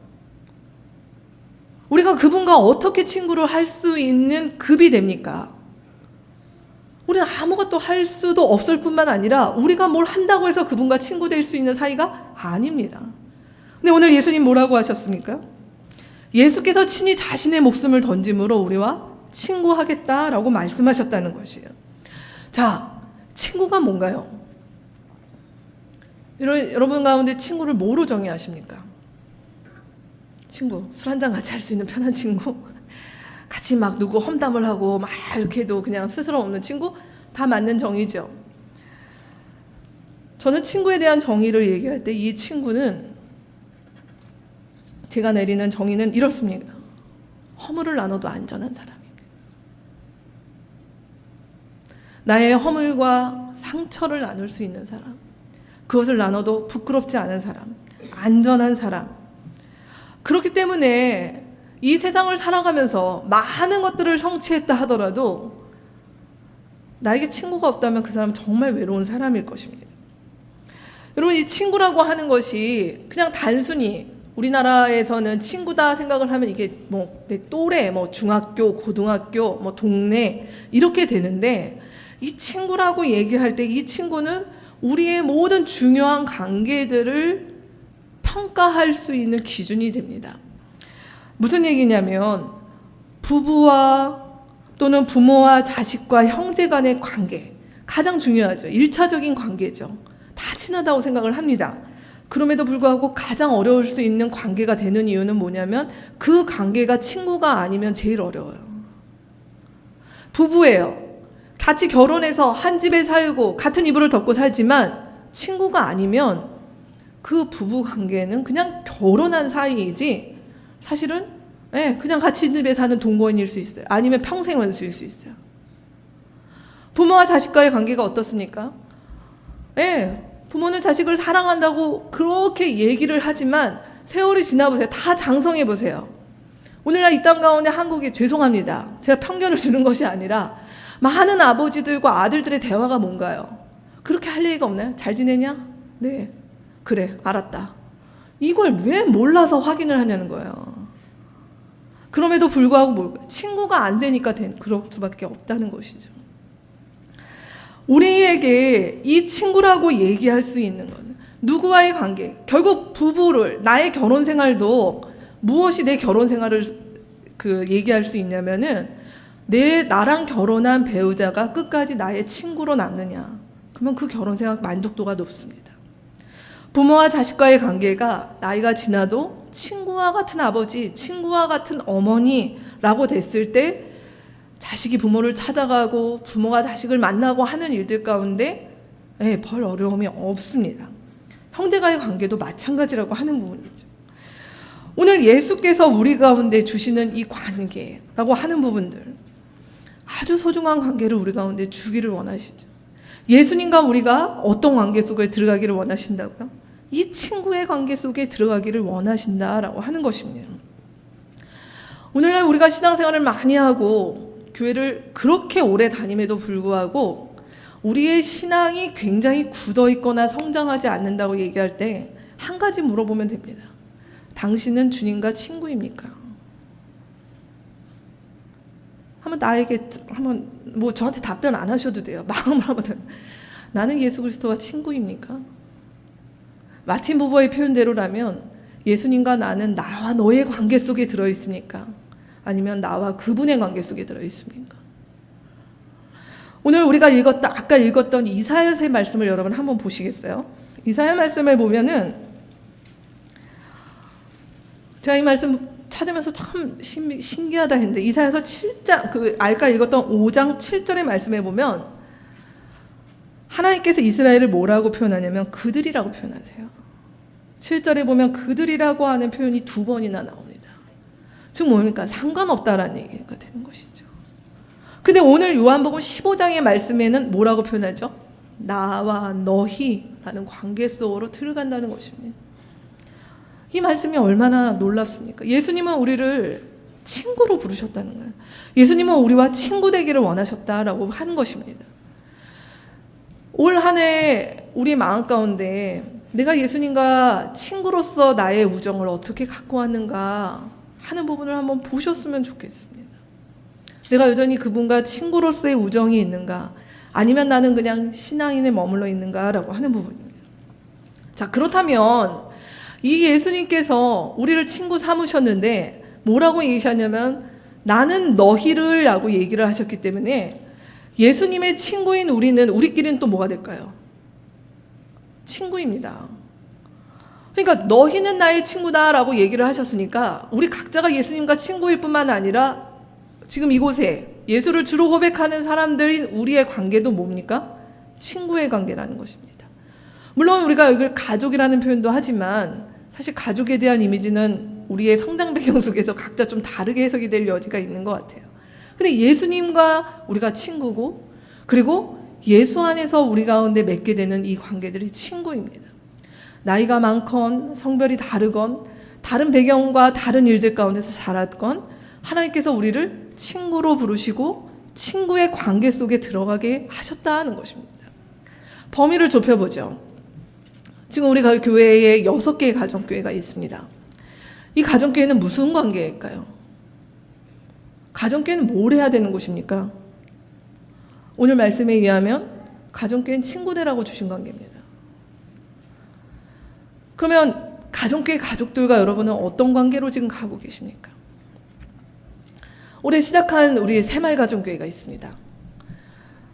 우리가 그분과 어떻게 친구를 할 수 있는 급이 됩니까? 우리는 아무것도 할 수도 없을 뿐만 아니라 우리가 뭘 한다고 해서 그분과 친구 될 수 있는 사이가 아닙니다. 근데 오늘 예수님 뭐라고 하셨습니까? 예수께서 친히 자신의 목숨을 던짐으로 우리와 친구하겠다라고 말씀하셨다는 것이에요. 자, 친구가 뭔가요? 여러분 가운데 친구를 뭐로 정의하십니까? 친구, 술 한잔 같이 할 수 있는 편한 친구? 같이 막 누구 험담을 하고 막 이렇게 해도 그냥 스스럼 없는 친구? 다 맞는 정의죠. 저는 친구에 대한 정의를 얘기할 때 이 친구는 제가 내리는 정의는 이렇습니다. 허물을 나눠도 안전한 사람입니다. 나의 허물과 상처를 나눌 수 있는 사람, 그것을 나눠도 부끄럽지 않은 사람, 안전한 사람. 그렇기 때문에 이 세상을 살아가면서 많은 것들을 성취했다 하더라도 나에게 친구가 없다면 그 사람은 정말 외로운 사람일 것입니다. 여러분, 이 친구라고 하는 것이 그냥 단순히 우리나라에서는 친구다 생각을 하면 이게 뭐 내 또래, 뭐 중학교, 고등학교, 뭐 동네 이렇게 되는데 이 친구라고 얘기할 때 이 친구는 우리의 모든 중요한 관계들을 평가할 수 있는 기준이 됩니다. 무슨 얘기냐면 부부와 또는 부모와 자식과 형제 간의 관계, 가장 중요하죠. 1차적인 관계죠. 다 친하다고 생각을 합니다. 그럼에도 불구하고 가장 어려울 수 있는 관계가 되는 이유는 뭐냐면 그 관계가 친구가 아니면 제일 어려워요. 부부예요. 같이 결혼해서 한 집에 살고 같은 이불을 덮고 살지만 친구가 아니면 그 부부 관계는 그냥 결혼한 사이이지 사실은 그냥 같이 집에 사는 동거인일 수 있어요. 아니면 평생 원수일 수 있어요. 부모와 자식과의 관계가 어떻습니까? 부모는 자식을 사랑한다고 그렇게 얘기를 하지만 세월이 지나보세요. 다 장성해보세요. 오늘날 이 땅 가운데 한국이 죄송합니다. 제가 편견을 주는 것이 아니라 많은 아버지들과 아들들의 대화가 뭔가요? 그렇게 할 얘기가 없나요? 잘 지내냐? 네. 그래, 알았다. 이걸 왜 몰라서 확인을 하냐는 거예요. 그럼에도 불구하고 친구가 안 되니까 그럴 수밖에 없다는 것이죠. 우리에게 이 친구라고 얘기할 수 있는 건 누구와의 관계, 결국 부부를, 나의 결혼 생활도 무엇이 내 결혼 생활을 얘기할 수 있냐면은 나랑 결혼한 배우자가 끝까지 나의 친구로 남느냐. 그러면 그 결혼 생활 만족도가 높습니다. 부모와 자식과의 관계가 나이가 지나도 친구와 같은 아버지, 친구와 같은 어머니라고 됐을 때 자식이 부모를 찾아가고 부모가 자식을 만나고 하는 일들 가운데 별 어려움이 없습니다. 형제과의 관계도 마찬가지라고 하는 부분이죠. 오늘 예수께서 우리 가운데 주시는 이 관계라고 하는 부분들, 아주 소중한 관계를 우리 가운데 주기를 원하시죠. 예수님과 우리가 어떤 관계 속에 들어가기를 원하신다고요? 이 친구의 관계 속에 들어가기를 원하신다라고 하는 것입니다. 오늘날 우리가 신앙생활을 많이 하고 교회를 그렇게 오래 다님에도 불구하고 우리의 신앙이 굉장히 굳어있거나 성장하지 않는다고 얘기할 때 한 가지 물어보면 됩니다. 당신은 주님과 친구입니까? 한번 저한테 답변 안 하셔도 돼요. 마음으로 한번. 나는 예수 그리스도와 친구입니까? 마틴 부버의 표현대로라면 예수님과 나는 나와 너의 관계 속에 들어있습니까? 아니면 나와 그분의 관계 속에 들어있습니까? 오늘 우리가 아까 읽었던 이사야서의 말씀을 여러분 한번 보시겠어요? 이사야 말씀을 보면은 제가 이 말씀 찾으면서 참 신기하다 했는데 이사야서 7장, 아까 읽었던 5장 7절의 말씀에 보면 하나님께서 이스라엘을 뭐라고 표현하냐면 그들이라고 표현하세요. 7절에 보면 그들이라고 하는 표현이 2번이나 나옵니다. 즉 뭡니까? 상관없다라는 얘기가 되는 것이죠. 근데 오늘 요한복음 15장의 말씀에는 뭐라고 표현하죠? 나와 너희라는 관계 속으로 들어간다는 것입니다. 이 말씀이 얼마나 놀랍습니까? 예수님은 우리를 친구로 부르셨다는 거예요. 예수님은 우리와 친구 되기를 원하셨다라고 하는 것입니다. 올 한 해 우리 마음 가운데 내가 예수님과 친구로서 나의 우정을 어떻게 갖고 왔는가 하는 부분을 한번 보셨으면 좋겠습니다. 내가 여전히 그분과 친구로서의 우정이 있는가, 아니면 나는 그냥 신앙인에 머물러 있는가라고 하는 부분입니다. 자, 그렇다면 이 예수님께서 우리를 친구 삼으셨는데 뭐라고 얘기하셨냐면 나는 너희를 라고 얘기를 하셨기 때문에 예수님의 친구인 우리끼리는 또 뭐가 될까요? 친구입니다. 그러니까 너희는 나의 친구다라고 얘기를 하셨으니까 우리 각자가 예수님과 친구일 뿐만 아니라 지금 이곳에 예수를 주로 고백하는 사람들인 우리의 관계도 뭡니까? 친구의 관계라는 것입니다. 물론 우리가 이걸 가족이라는 표현도 하지만 사실 가족에 대한 이미지는 우리의 성장 배경 속에서 각자 좀 다르게 해석이 될 여지가 있는 것 같아요. 근데 예수님과 우리가 친구고, 그리고 예수 안에서 우리 가운데 맺게 되는 이 관계들이 친구입니다. 나이가 많건 성별이 다르건 다른 배경과 다른 일들 가운데서 자랐건 하나님께서 우리를 친구로 부르시고 친구의 관계 속에 들어가게 하셨다는 것입니다. 범위를 좁혀보죠. 지금 우리 교회에 6개의 가정교회가 있습니다. 이 가정교회는 무슨 관계일까요? 가정교회는 뭘 해야 되는 곳입니까? 오늘 말씀에 의하면 가정교회는 친구들하고 주신 관계입니다. 그러면 가정교회 가족들과 여러분은 어떤 관계로 지금 가고 계십니까? 올해 시작한 우리 새마을가정교회가 있습니다.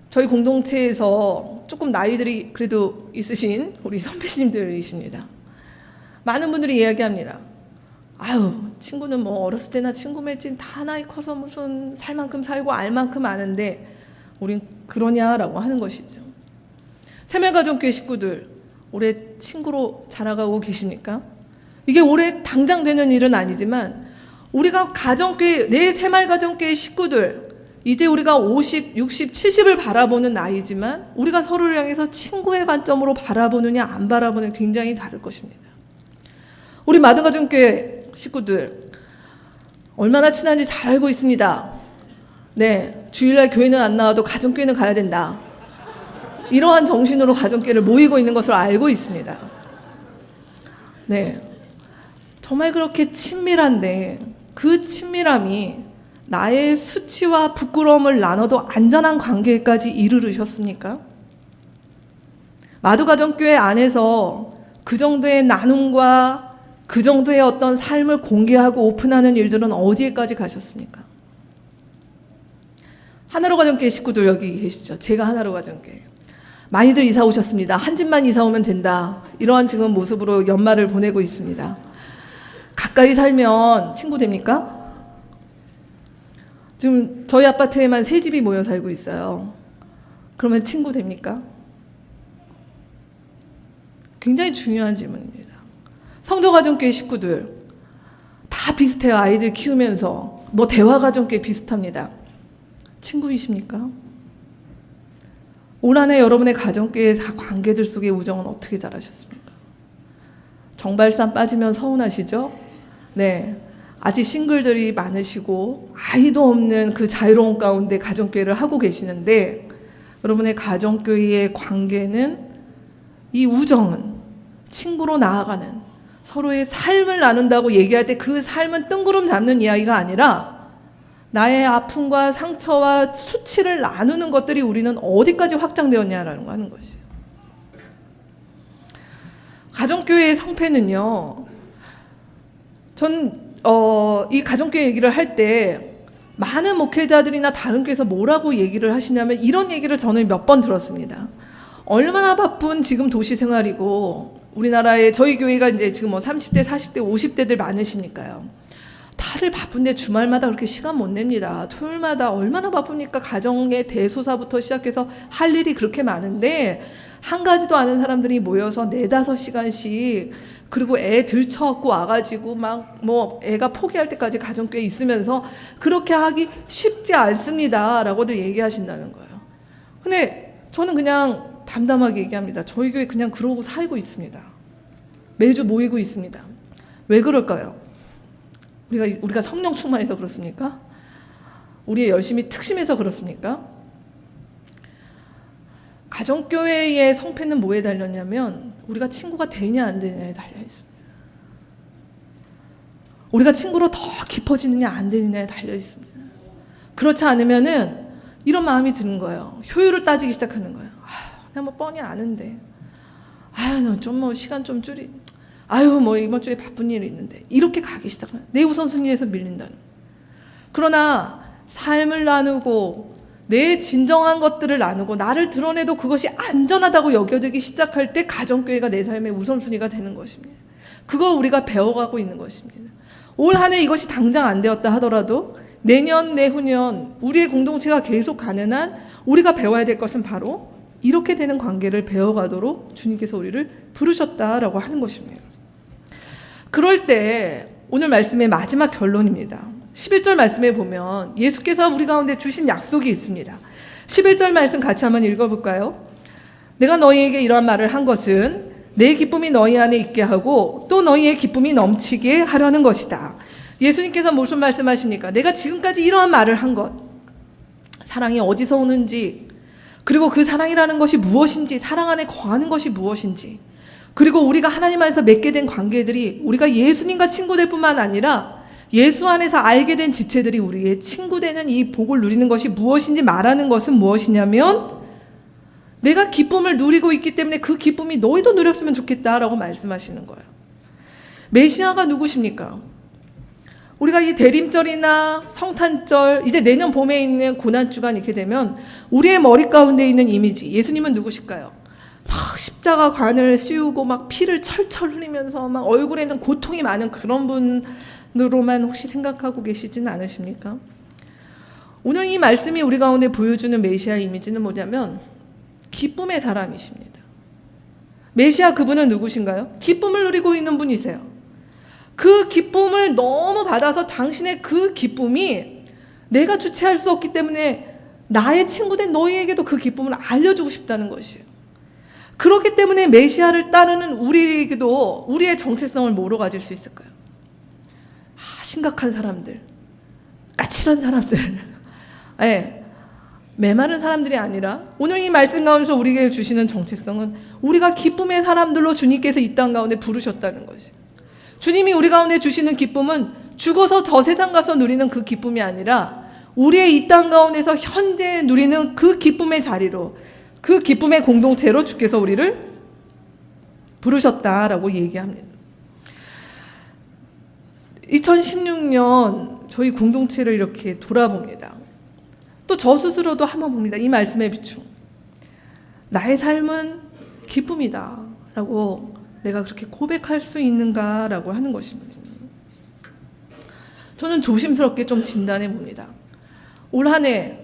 저희 공동체에서 조금 나이들이 그래도 있으신 우리 선배님들이십니다. 많은 분들이 이야기합니다. 아유, 친구는 뭐 어렸을 때나 친구 맺진 다 나이 커서 무슨 살 만큼 살고 알 만큼 아는데 우린 그러냐라고 하는 것이죠. 새마을가정교회 식구들 올해 친구로 자라가고 계십니까? 이게 올해 당장 되는 일은 아니지만 우리가 가정교회, 내 새마을가정교회 식구들 이제 우리가 50, 60, 70을 바라보는 나이지만 우리가 서로를 향해서 친구의 관점으로 바라보느냐 안 바라보느냐 굉장히 다를 것입니다. 우리 마등가정교회 식구들 얼마나 친한지 잘 알고 있습니다. 네, 주일날 교회는 안 나와도 가정교회는 가야 된다. 이러한 정신으로 가정교회를 모이고 있는 것으로 알고 있습니다. 네, 정말 그렇게 친밀한데 그 친밀함이 나의 수치와 부끄러움을 나눠도 안전한 관계까지 이르르셨습니까? 마두가정교회 안에서 그 정도의 나눔과 그 정도의 어떤 삶을 공개하고 오픈하는 일들은 어디에까지 가셨습니까? 하나로 가정교회 식구들 여기 계시죠? 제가 하나로 가정교회. 많이들 이사 오셨습니다. 한 집만 이사 오면 된다. 이러한 지금 모습으로 연말을 보내고 있습니다. 가까이 살면 친구 됩니까? 지금 저희 아파트에만 3집이 모여 살고 있어요. 그러면 친구 됩니까? 굉장히 중요한 질문입니다. 성도가정교회 식구들 다 비슷해요. 아이들 키우면서 뭐 대화가정교회 비슷합니다. 친구이십니까? 올 한해 여러분의 가정교회 관계들 속의 우정은 어떻게 잘하셨습니까? 정발산 빠지면 서운하시죠? 네, 아직 싱글들이 많으시고 아이도 없는 그 자유로운 가운데 가정교회를 하고 계시는데 여러분의 가정교회의 관계는, 이 우정은 친구로 나아가는, 서로의 삶을 나눈다고 얘기할 때 그 삶은 뜬구름 잡는 이야기가 아니라 나의 아픔과 상처와 수치를 나누는 것들이 우리는 어디까지 확장되었냐라는 거 하는 것이에요. 가정교회의 성패는요, 이 가정교회 얘기를 할 때 많은 목회자들이나 다른 교회에서 뭐라고 얘기를 하시냐면 이런 얘기를 저는 몇 번 들었습니다. 얼마나 바쁜 지금 도시 생활이고, 우리나라에 저희 교회가 이제 지금 뭐 30대, 40대, 50대들 많으시니까요. 다들 바쁜데 주말마다 그렇게 시간 못 냅니다. 토요일마다 얼마나 바쁩니까? 가정의 대소사부터 시작해서 할 일이 그렇게 많은데 한 가지도 아는 사람들이 모여서 4-5시간씩, 그리고 애 들쳐갖고 와가지고 막 뭐 애가 포기할 때까지 가정교회에 있으면서 그렇게 하기 쉽지 않습니다 라고들 얘기하신다는 거예요. 근데 저는 그냥 담담하게 얘기합니다. 저희 교회 그냥 그러고 살고 있습니다. 매주 모이고 있습니다. 왜 그럴까요? 우리가 성령 충만해서 그렇습니까? 우리의 열심히 특심해서 그렇습니까? 가정교회의 성패는 뭐에 달렸냐면 우리가 친구가 되냐 안 되냐에 달려있습니다. 우리가 친구로 더 깊어지느냐 안 되느냐에 달려있습니다. 그렇지 않으면은 이런 마음이 드는 거예요. 효율을 따지기 시작하는 거예요. 내가 뭐 뻔히 아는데, 너 좀 뭐 시간 좀 뭐 이번 주에 바쁜 일이 있는데, 이렇게 가기 시작하면 내 우선순위에서 밀린다는. 그러나 삶을 나누고 내 진정한 것들을 나누고 나를 드러내도 그것이 안전하다고 여겨지기 시작할 때 가정교회가 내 삶의 우선순위가 되는 것입니다. 그거 우리가 배워가고 있는 것입니다. 올 한 해 이것이 당장 안 되었다 하더라도 내년, 내후년 우리의 공동체가 계속 가는 한 우리가 배워야 될 것은 바로 이렇게 되는 관계를 배워가도록 주님께서 우리를 부르셨다라고 하는 것입니다. 그럴 때 오늘 말씀의 마지막 결론입니다. 11절 말씀에 보면 예수께서 우리 가운데 주신 약속이 있습니다. 11절 말씀 같이 한번 읽어볼까요? 내가 너희에게 이러한 말을 한 것은 내 기쁨이 너희 안에 있게 하고 또 너희의 기쁨이 넘치게 하려는 것이다. 예수님께서 무슨 말씀하십니까? 내가 지금까지 이러한 말을 한 것, 사랑이 어디서 오는지, 그리고 그 사랑이라는 것이 무엇인지, 사랑 안에 거하는 것이 무엇인지, 그리고 우리가 하나님 안에서 맺게 된 관계들이 우리가 예수님과 친구될 뿐만 아니라 예수 안에서 알게 된 지체들이 우리의 친구 되는 이 복을 누리는 것이 무엇인지 말하는 것은 무엇이냐면, 내가 기쁨을 누리고 있기 때문에 그 기쁨이 너희도 누렸으면 좋겠다라고 말씀하시는 거예요. 메시아가 누구십니까? 우리가 이 대림절이나 성탄절, 이제 내년 봄에 있는 고난주간 이렇게 되면 우리의 머리 가운데 있는 이미지, 예수님은 누구실까요? 막 십자가 관을 씌우고 막 피를 철철 흘리면서 막 얼굴에는 고통이 많은 그런 분으로만 혹시 생각하고 계시진 않으십니까? 오늘 이 말씀이 우리 가운데 보여주는 메시아 이미지는 뭐냐면 기쁨의 사람이십니다. 메시아 그분은 누구신가요? 기쁨을 누리고 있는 분이세요. 그 기쁨을 너무 받아서 당신의 그 기쁨이 내가 주체할 수 없기 때문에 나의 친구된 너희에게도 그 기쁨을 알려주고 싶다는 것이에요. 그렇기 때문에 메시아를 따르는 우리에게도 우리의 정체성을 뭐로 가질 수 있을까요? 심각한 사람들, 까칠한 사람들, 네. 메마른 사람들이 아니라 오늘 이 말씀 가운데서 우리에게 주시는 정체성은 우리가 기쁨의 사람들로 주님께서 이 땅 가운데 부르셨다는 것이. 주님이 우리 가운데 주시는 기쁨은 죽어서 저 세상 가서 누리는 그 기쁨이 아니라 우리의 이 땅 가운데서 현재 누리는 그 기쁨의 자리로, 그 기쁨의 공동체로 주께서 우리를 부르셨다라고 얘기합니다. 2016년 저희 공동체를 이렇게 돌아봅니다. 또 저 스스로도 한번 봅니다. 이 말씀에 비추. 나의 삶은 기쁨이다 라고 내가 그렇게 고백할 수 있는가라고 하는 것입니다. 저는 조심스럽게 좀 진단해 봅니다. 올 한 해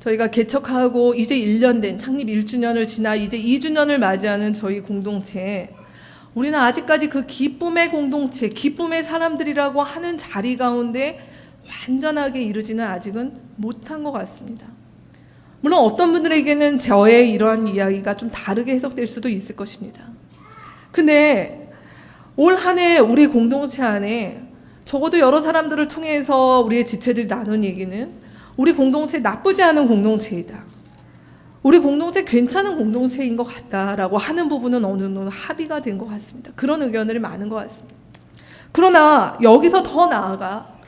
저희가 개척하고 이제 1년 된 창립 1주년을 지나 이제 2주년을 맞이하는 저희 공동체, 우리는 아직까지 그 기쁨의 공동체, 기쁨의 사람들이라고 하는 자리 가운데 완전하게 이르지는 아직은 못한 것 같습니다. 물론 어떤 분들에게는 저의 이러한 이야기가 좀 다르게 해석될 수도 있을 것입니다. 근데 올 한 해 우리 공동체 안에 적어도 여러 사람들을 통해서 우리의 지체들이 나눈 얘기는 우리 공동체 나쁘지 않은 공동체이다, 우리 공동체 괜찮은 공동체인 것 같다라고 하는 부분은 어느 정도 합의가 된 것 같습니다. 그런 의견들이 많은 것 같습니다. 그러나 여기서 더 나아가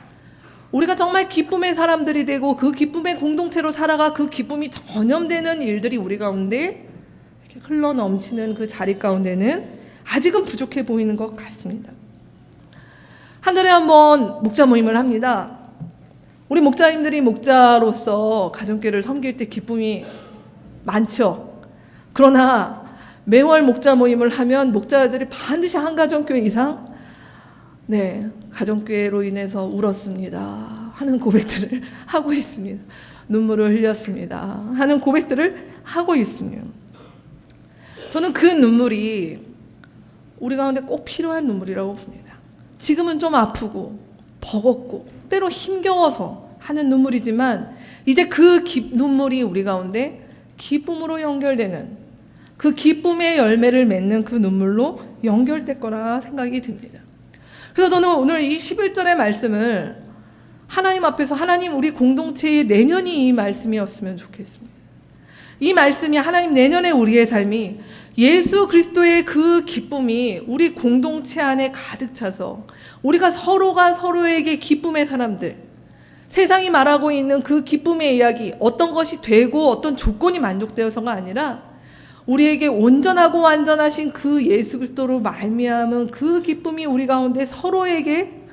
우리가 정말 기쁨의 사람들이 되고 그 기쁨의 공동체로 살아가 그 기쁨이 전염되는 일들이 우리 가운데 이렇게 흘러 넘치는 그 자리 가운데는 아직은 부족해 보이는 것 같습니다. 한 달에 한 번 목자 모임을 합니다. 우리 목자님들이 목자로서 가정교회를 섬길 때 기쁨이 많죠. 그러나 매월 목자 모임을 하면 목자들이 반드시 한 가정교회 이상 가정교회로 인해서 울었습니다 하는 고백들을 하고 있습니다. 눈물을 흘렸습니다 하는 고백들을 하고 있습니다. 저는 그 눈물이 우리 가운데 꼭 필요한 눈물이라고 봅니다. 지금은 좀 아프고 버겁고 때로 힘겨워서 하는 눈물이지만 이제 그 눈물이 우리 가운데 기쁨으로 연결되는, 그 기쁨의 열매를 맺는 그 눈물로 연결될 거라 생각이 듭니다. 그래서 저는 오늘 이 11절의 말씀을 하나님 앞에서, 하나님 우리 공동체의 내년이 이 말씀이었으면 좋겠습니다. 이 말씀이 하나님 내년에 우리의 삶이 예수 그리스도의 그 기쁨이 우리 공동체 안에 가득 차서 우리가 서로가 서로에게 기쁨의 사람들, 세상이 말하고 있는 그 기쁨의 이야기, 어떤 것이 되고 어떤 조건이 만족되어서가 아니라 우리에게 온전하고 완전하신 그 예수 그리스도로 말미암은 그 기쁨이 우리 가운데 서로에게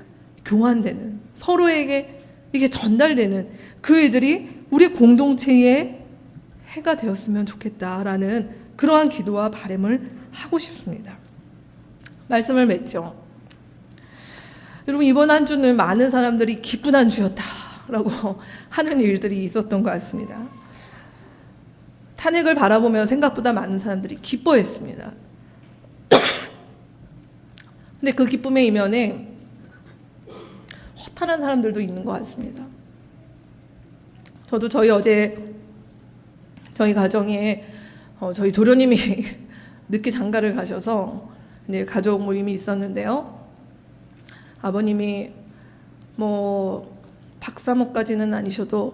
교환되는, 서로에게 이게 전달되는 그 일들이 우리 공동체의 해가 되었으면 좋겠다라는 그러한 기도와 바람을 하고 싶습니다. 말씀을 맺죠. 여러분, 이번 한 주는 많은 사람들이 기쁜 한 주였다라고 하는 일들이 있었던 것 같습니다. 탄핵을 바라보며 생각보다 많은 사람들이 기뻐했습니다. 근데 그 기쁨의 이면에 허탈한 사람들도 있는 것 같습니다. 저도 어제 저희 가정에 저희 도련님이 늦게 장가를 가셔서 이제 가족 모임이 있었는데요. 아버님이 박사모까지는 아니셔도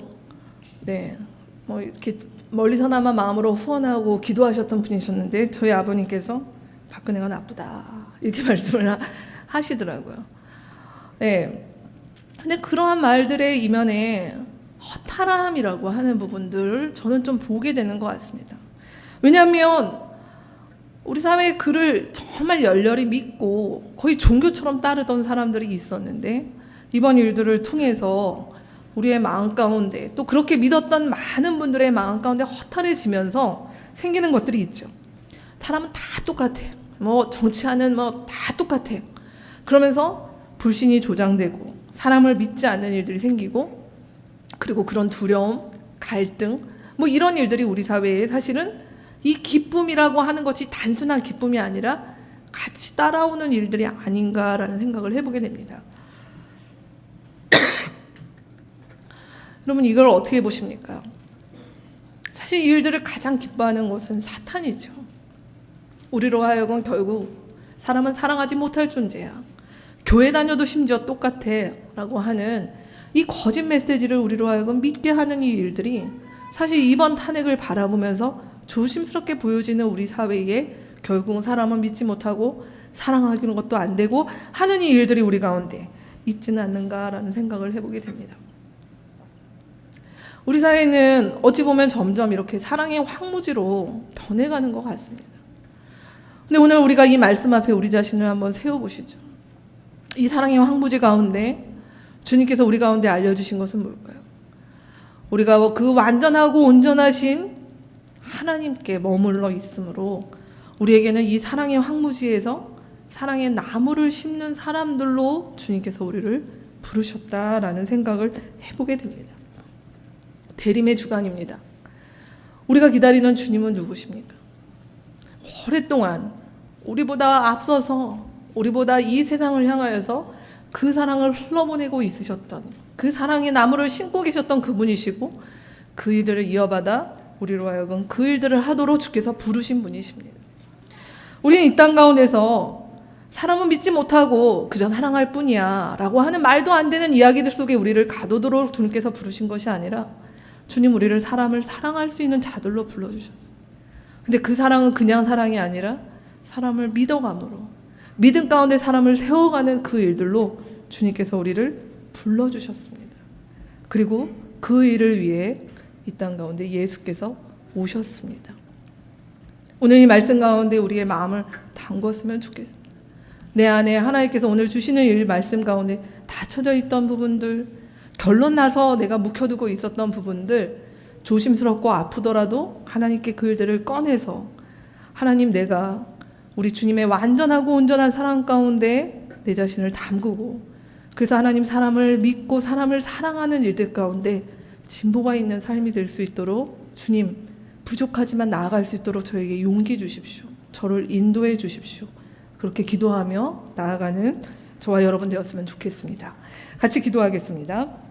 이렇게 멀리서나마 마음으로 후원하고 기도하셨던 분이셨는데 저희 아버님께서 박근혜가 나쁘다 이렇게 말씀을 하시더라고요. 네. 근데 그러한 말들의 이면에 허탈함이라고 하는 부분들을 저는 좀 보게 되는 것 같습니다. 왜냐하면 우리 사회의 그를 정말 열렬히 믿고 거의 종교처럼 따르던 사람들이 있었는데 이번 일들을 통해서 우리의 마음 가운데 또 그렇게 믿었던 많은 분들의 마음 가운데 허탈해지면서 생기는 것들이 있죠. 사람은 다 똑같아. 정치하는 다 똑같아. 그러면서 불신이 조장되고 사람을 믿지 않는 일들이 생기고 그리고 그런 두려움, 갈등 이런 일들이 우리 사회에 사실은 이 기쁨이라고 하는 것이 단순한 기쁨이 아니라 같이 따라오는 일들이 아닌가라는 생각을 해보게 됩니다. 여러분, 이걸 어떻게 보십니까? 사실 이 일들을 가장 기뻐하는 것은 사탄이죠. 우리로 하여금 결국 사람은 사랑하지 못할 존재야, 교회 다녀도 심지어 똑같아 라고 하는 이 거짓 메시지를 우리로 하여금 믿게 하는 이 일들이 사실 이번 탄핵을 바라보면서 조심스럽게 보여지는 우리 사회에 결국은 사람은 믿지 못하고 사랑하기는 것도 안 되고 하는 이 일들이 우리 가운데 있지는 않는가라는 생각을 해보게 됩니다. 우리 사회는 어찌 보면 점점 이렇게 사랑의 황무지로 변해가는 것 같습니다. 근데 오늘 우리가 이 말씀 앞에 우리 자신을 한번 세워보시죠. 이 사랑의 황무지 가운데 주님께서 우리 가운데 알려주신 것은 뭘까요? 우리가 그 완전하고 온전하신 하나님께 머물러 있으므로 우리에게는 이 사랑의 황무지에서 사랑의 나무를 심는 사람들로 주님께서 우리를 부르셨다라는 생각을 해보게 됩니다. 대림의 주간입니다. 우리가 기다리는 주님은 누구십니까? 오랫동안 우리보다 앞서서 우리보다 이 세상을 향하여서 그 사랑을 흘러보내고 있으셨던, 그 사랑의 나무를 심고 계셨던 그분이시고 그 일들을 이어받아 우리로 하여금 그 일들을 하도록 주께서 부르신 분이십니다. 우리는 이 땅 가운데서 사람은 믿지 못하고 그저 사랑할 뿐이야 라고 하는 말도 안 되는 이야기들 속에 우리를 가두도록 주님께서 부르신 것이 아니라 주님 우리를 사람을 사랑할 수 있는 자들로 불러주셨어요. 근데 그 사랑은 그냥 사랑이 아니라 사람을 믿어감으로 믿음 가운데 사람을 세워가는 그 일들로 주님께서 우리를 불러주셨습니다. 그리고 그 일을 위해 이 땅 가운데 예수께서 오셨습니다. 오늘 이 말씀 가운데 우리의 마음을 담궜으면 좋겠습니다. 내 안에 하나님께서 오늘 주시는 이 말씀 가운데 닫혀져 있던 부분들, 결론 나서 내가 묵혀두고 있었던 부분들, 조심스럽고 아프더라도 하나님께 그 일들을 꺼내서 하나님 내가 우리 주님의 완전하고 온전한 사랑 가운데 내 자신을 담그고 그래서 하나님 사람을 믿고 사람을 사랑하는 일들 가운데 진보가 있는 삶이 될 수 있도록 주님 부족하지만 나아갈 수 있도록 저에게 용기 주십시오. 저를 인도해 주십시오. 그렇게 기도하며 나아가는 저와 여러분 되었으면 좋겠습니다. 같이 기도하겠습니다.